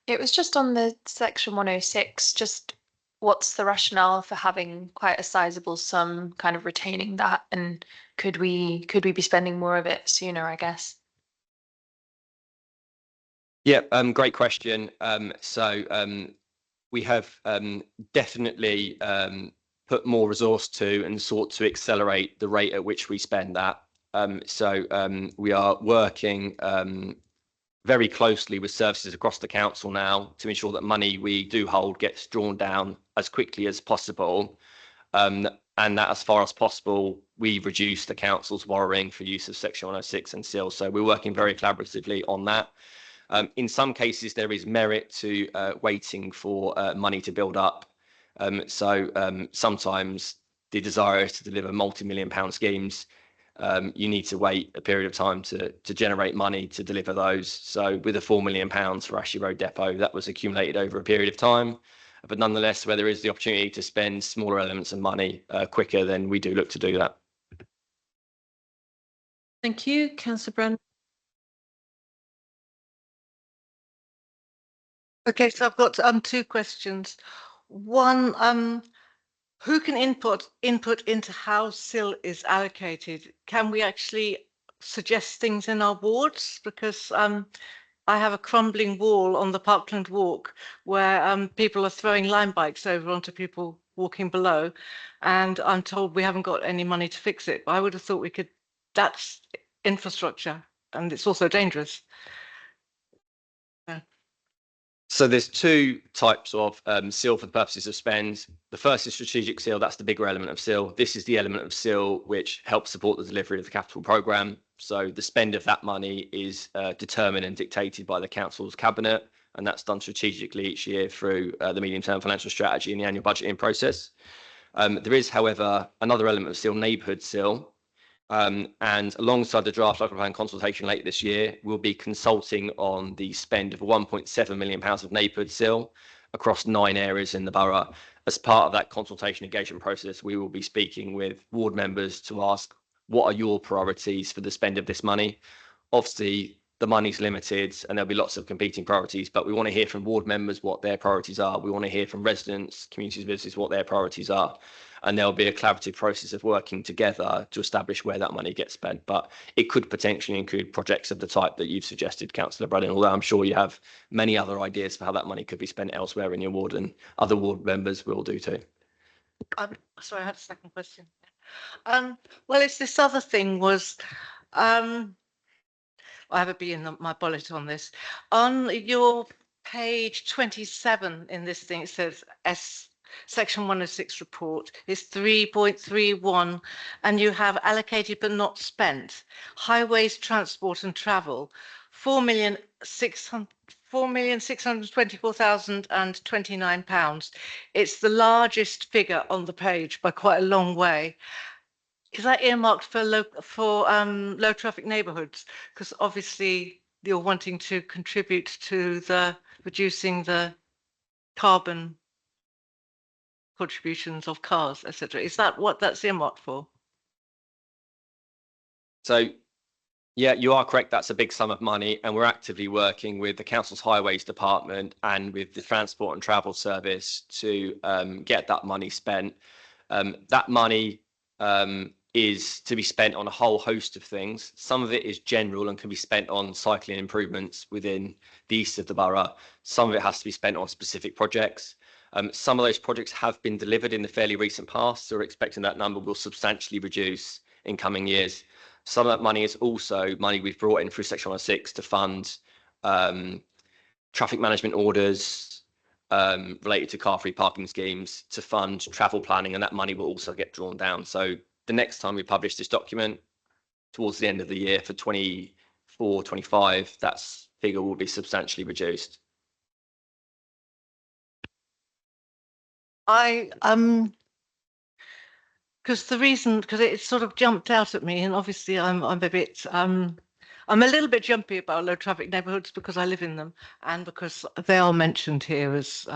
It was just on the Section 106, just what's the rationale for having quite a sizable sum, kind of retaining that, and could we be spending more of it sooner, I guess? Yeah, great question. We have definitely put more resource to and sought to accelerate the rate at which we spend that. We are working very closely with services across the council now to ensure that money we do hold gets drawn down as quickly as possible, and that as far as possible we reduce the council's borrowing for use of Section 106 and SIL. So we're working very collaboratively on that. In some cases, there is merit to waiting for money to build up. Sometimes the desire is to deliver multi-million-pound schemes. You need to wait a period of time to generate money to deliver those. So with the £4 million for Ashley Road Depot, that was accumulated over a period of time. But nonetheless, where there is the opportunity to spend smaller elements of money quicker, then we do look to do that. Thank you, Councillor Brand. Okay, so I've got two questions. One, who can input into how SIL is allocated? Can we actually suggest things in our wards? Because I have a crumbling wall on the Parkland Walk where people are throwing line bikes over onto people walking below, and I'm told we haven't got any money to fix it. But I would have thought we could. That's infrastructure, and it's also dangerous. So there's two types of SIL for the purposes of spend. The first is strategic SIL. That's the bigger element of SIL. This is the element of SIL which helps support the delivery of the capital programme. So the spend of that money is determined and dictated by the council's cabinet, and that's done strategically each year through the medium-term financial strategy and the annual budgeting process. There is, however, another element of SIL, neighbourhood SIL. And alongside the draft local plan consultation later this year, we'll be consulting on the spend of £1.7 million of neighbourhood SIL across 9 areas in the borough. As part of that consultation engagement process, we will be speaking with ward members to ask, what are your priorities for the spend of this money? Obviously, the money's limited and there'll be lots of competing priorities, but we want to hear from ward members what their priorities are. We want to hear from residents, community visitors, what their priorities are. And there'll be a collaborative process of working together to establish where that money gets spent. But it could potentially include projects of the type that you've suggested, Councillor Braddon, although I'm sure you have many other ideas for how that money could be spent elsewhere in your ward, and other ward members will do too. Sorry, I had a second question. Well, it's this other thing was, I have a B in my bullet on this. On your page 27 in this thing, it says Section 106 report is 3.31, and you have allocated but not spent. Highways, transport and travel, £4,624,029. It's the largest figure on the page by quite a long way. Is that earmarked for low traffic neighbourhoods? Because obviously you're wanting to contribute to the reducing the carbon contributions of cars, etc. Is that what that's earmarked for? So, yeah, you are correct. That's a big sum of money, and we're actively working with the council's highways department and with the transport and travel service to get that money spent. That money is to be spent on a whole host of things. Some of it is general and can be spent on cycling improvements within the east of the borough. Some of it has to be spent on specific projects. Some of those projects have been delivered in the fairly recent past, so we're expecting that number will substantially reduce in coming years. Some of that money is also money we've brought in through Section 106 to fund traffic management orders related to car-free parking schemes, to fund travel planning, and that money will also get drawn down. So the next time we publish this document, towards the end of the year for 24-25, that figure will be substantially reduced. because it sort of jumped out at me, and obviously I'm a bit I'm a little bit jumpy about low traffic neighbourhoods because I live in them, and because they are mentioned here as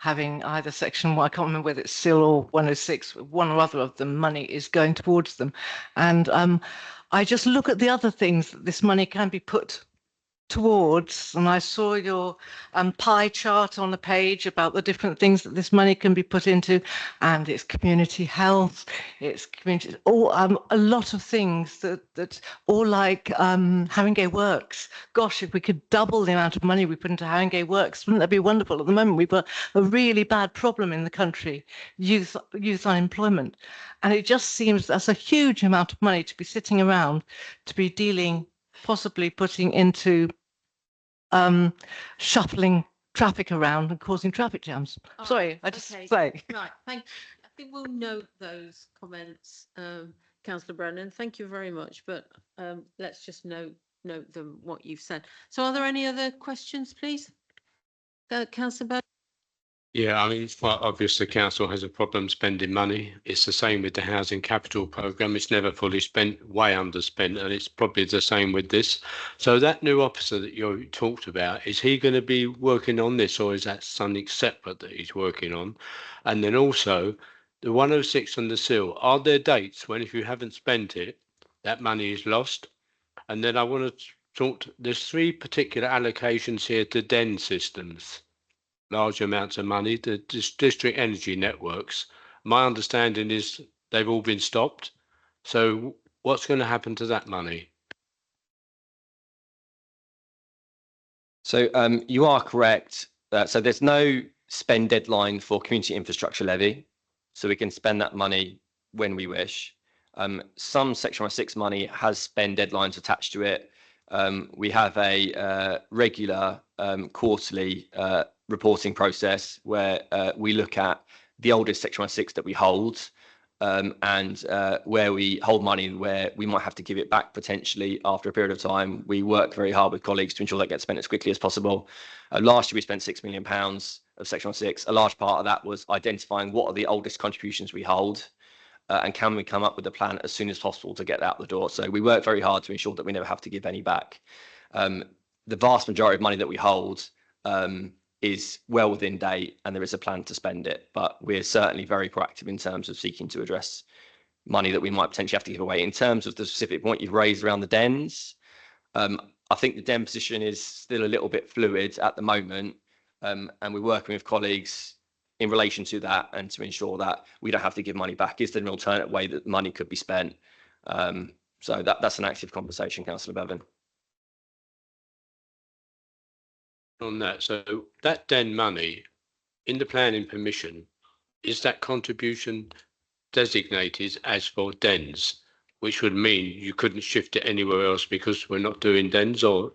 having either section, I can't remember whether it's SIL or 106, one or other of them, money is going towards them. And I just look at the other things that this money can be put towards, and I saw your pie chart on the page about the different things that this money can be put into, and it's community health, it's community, all a lot of things that all like Haringey Works. Gosh, if we could double the amount of money we put into Haringey Works, wouldn't that be wonderful? At the moment, we've got a really bad problem in the country, youth unemployment, and it just seems that's a huge amount of money to be sitting around to be dealing, possibly putting into shuffling traffic around and causing traffic jams. Sorry, I just say. Right, thank you. I think we'll note those comments, Councillor Brennan. Thank you very much, but let's just note them, what you've said. So are there any other questions, please? Councillor Brennan? Yeah, I mean, it's quite obvious the council has a problem spending money. It's the same with the housing capital programme. It's never fully spent, way underspent, and it's probably the same with this. So that new officer that you talked about, is he going to be working on this, or is that something separate that he's working on? And then also, the 106 and the SIL, are there dates when if you haven't spent it, that money is lost? And then I want to talk, there's 3 particular allocations here to DEN systems. Large amounts of money, the district energy networks. My understanding is they've all been stopped. So what's going to happen to that money? So you are correct. So there's no spend deadline for community infrastructure levy. So we can spend that money when we wish. Some Section 106 money has spend deadlines attached to it. We have a regular quarterly reporting process where we look at the oldest Section 106 that we hold, and where we hold money where we might have to give it back potentially after a period of time. We work very hard with colleagues to ensure that gets spent as quickly as possible. Last year we spent £6 million of Section 106. A large part of that was identifying what are the oldest contributions we hold, and can we come up with a plan as soon as possible to get that out the door. So we work very hard to ensure that we never have to give any back. The vast majority of money that we hold is well within date, and there is a plan to spend it, but we're certainly very proactive in terms of seeking to address money that we might potentially have to give away. In terms of the specific point you've raised around the DENs, I think the DEN position is still a little bit fluid at the moment, and we're working with colleagues in relation to that and to ensure that we don't have to give money back. Is there an alternate way that money could be spent? So that's an active conversation, Councillor Bevan. On that, so that DEN money in the planning permission, is that contribution designated as for DENs, which would mean you couldn't shift it anywhere else because we're not doing DENs? Or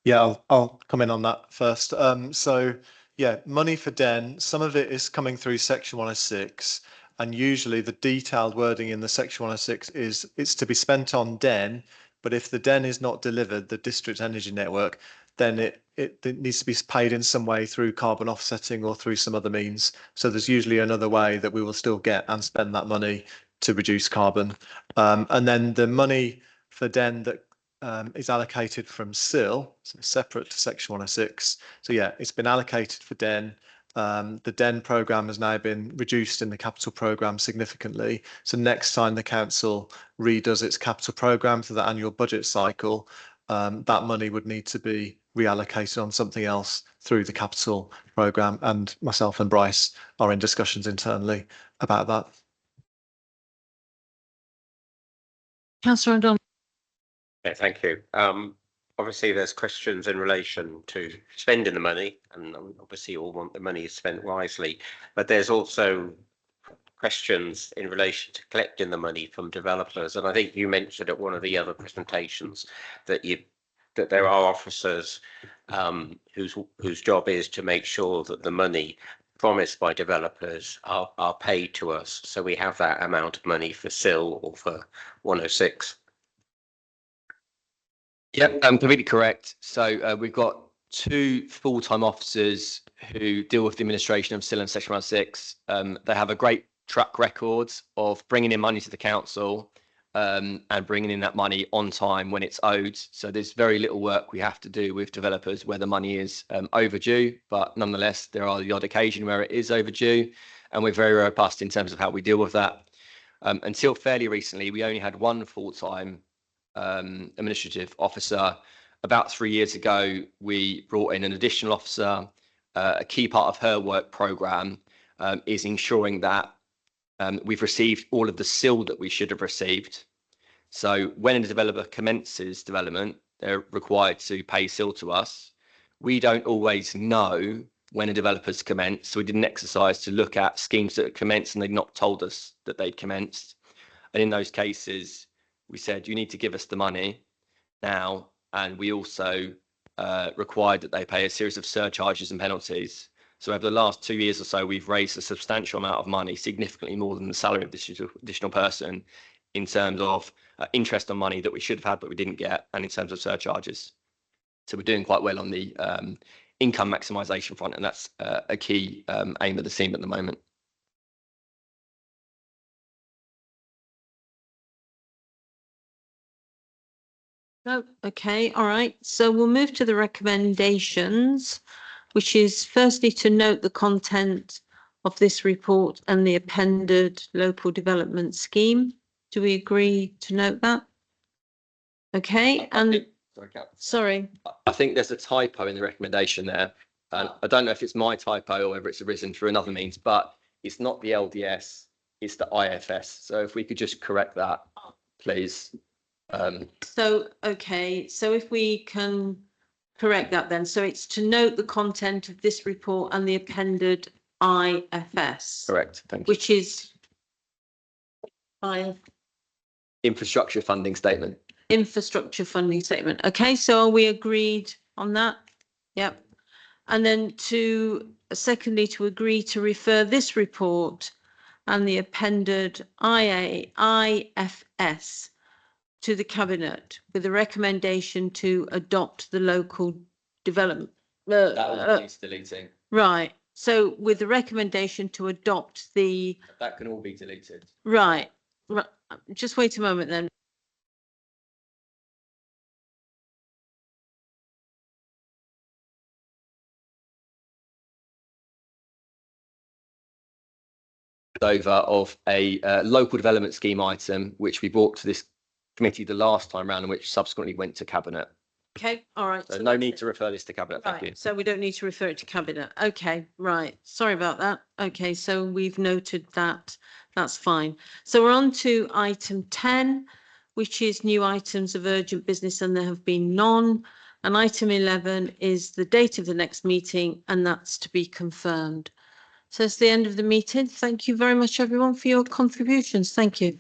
Yeah, I'll come in on that first. So yeah, money for DEN, some of it is coming through Section 106, and usually the detailed wording in the Section 106 is it's to be spent on DEN, but if the DEN is not delivered, the district energy network, then it needs to be paid in some way through carbon offsetting or through some other means. So there's usually another way that we will still get and spend that money to reduce carbon. And then the money for DEN that is allocated from SIL, so separate to Section 106. So yeah, it's been allocated for DEN. The DEN programme has now been reduced in the capital programme significantly. So next time the council redoes its capital programme for the annual budget cycle, that money would need to be reallocated on something else through the capital programme, and myself and Bryce are in discussions internally about that. Councillor O'Donnell. Yeah, thank you. Obviously, there's questions in relation to spending the money, and obviously you all want the money spent wisely, but there's also questions in relation to collecting the money from developers. And I think you mentioned at one of the other presentations that there are officers whose job is to make sure that the money promised by developers are paid to us, so we have that amount of money for SIL or for 106. Yep, completely correct. So we've got 2 full-time officers who deal with the administration of SIL and Section 106. They have a great track record of bringing in money to the council and bringing in that money on time when it's owed. So there's very little work we have to do with developers where the money is overdue, but nonetheless, there are the odd occasion where it is overdue, and we're very robust in terms of how we deal with that. Until fairly recently, we only had 1 full-time administrative officer. About 3 years ago, we brought in an additional officer. A key part of her work programme is ensuring that we've received all of the SIL that we should have received. So when a developer commences development, they're required to pay SIL to us. We don't always know when a developer's commenced, so we did an exercise to look at schemes that had commenced and they'd not told us that they'd commenced. And in those cases, we said, you need to give us the money now. And we also required that they pay a series of surcharges and penalties. So over the last 2 years or so, we've raised a substantial amount of money, significantly more than the salary of this additional person, in terms of interest on money that we should have had but we didn't get, and in terms of surcharges. So we're doing quite well on the income maximisation front, and that's a key aim of the team at the moment. Oh, okay, all right. So we'll move to the recommendations, which is firstly to note the content of this report and the appended local development scheme. Do we agree to note that? Okay, and sorry. I think there's a typo in the recommendation there. And I don't know if it's my typo or whether it's arisen through another means, but it's not the LDS, it's the IFS. So if we could just correct that, please. So, okay, so if we can correct that then. So it's to note the content of this report and the appended IFS. Correct, thank you. Which is Infrastructure funding statement. Infrastructure funding statement. Okay, so are we agreed on that? Yep. And then secondly, to agree to refer this report and the appended IFS to the Cabinet with a recommendation to adopt the local development. That all needs deleting. Right. So with the recommendation to adopt the. That can all be deleted. Right. Right. Just wait a moment then. Over of a local development scheme item, which we brought to this committee the last time round and which subsequently went to Cabinet. Okay, all right. So no need to refer this to Cabinet, thank you. Right, so we don't need to refer it to Cabinet. Okay, right. Sorry about that. Okay, so we've noted that. That's fine. So we're on to item 10, which is new items of urgent business, and there have been none. And item 11 is the date of the next meeting, and that's to be confirmed. So it's the end of the meeting. Thank you very much, everyone, for your contributions. Thank you.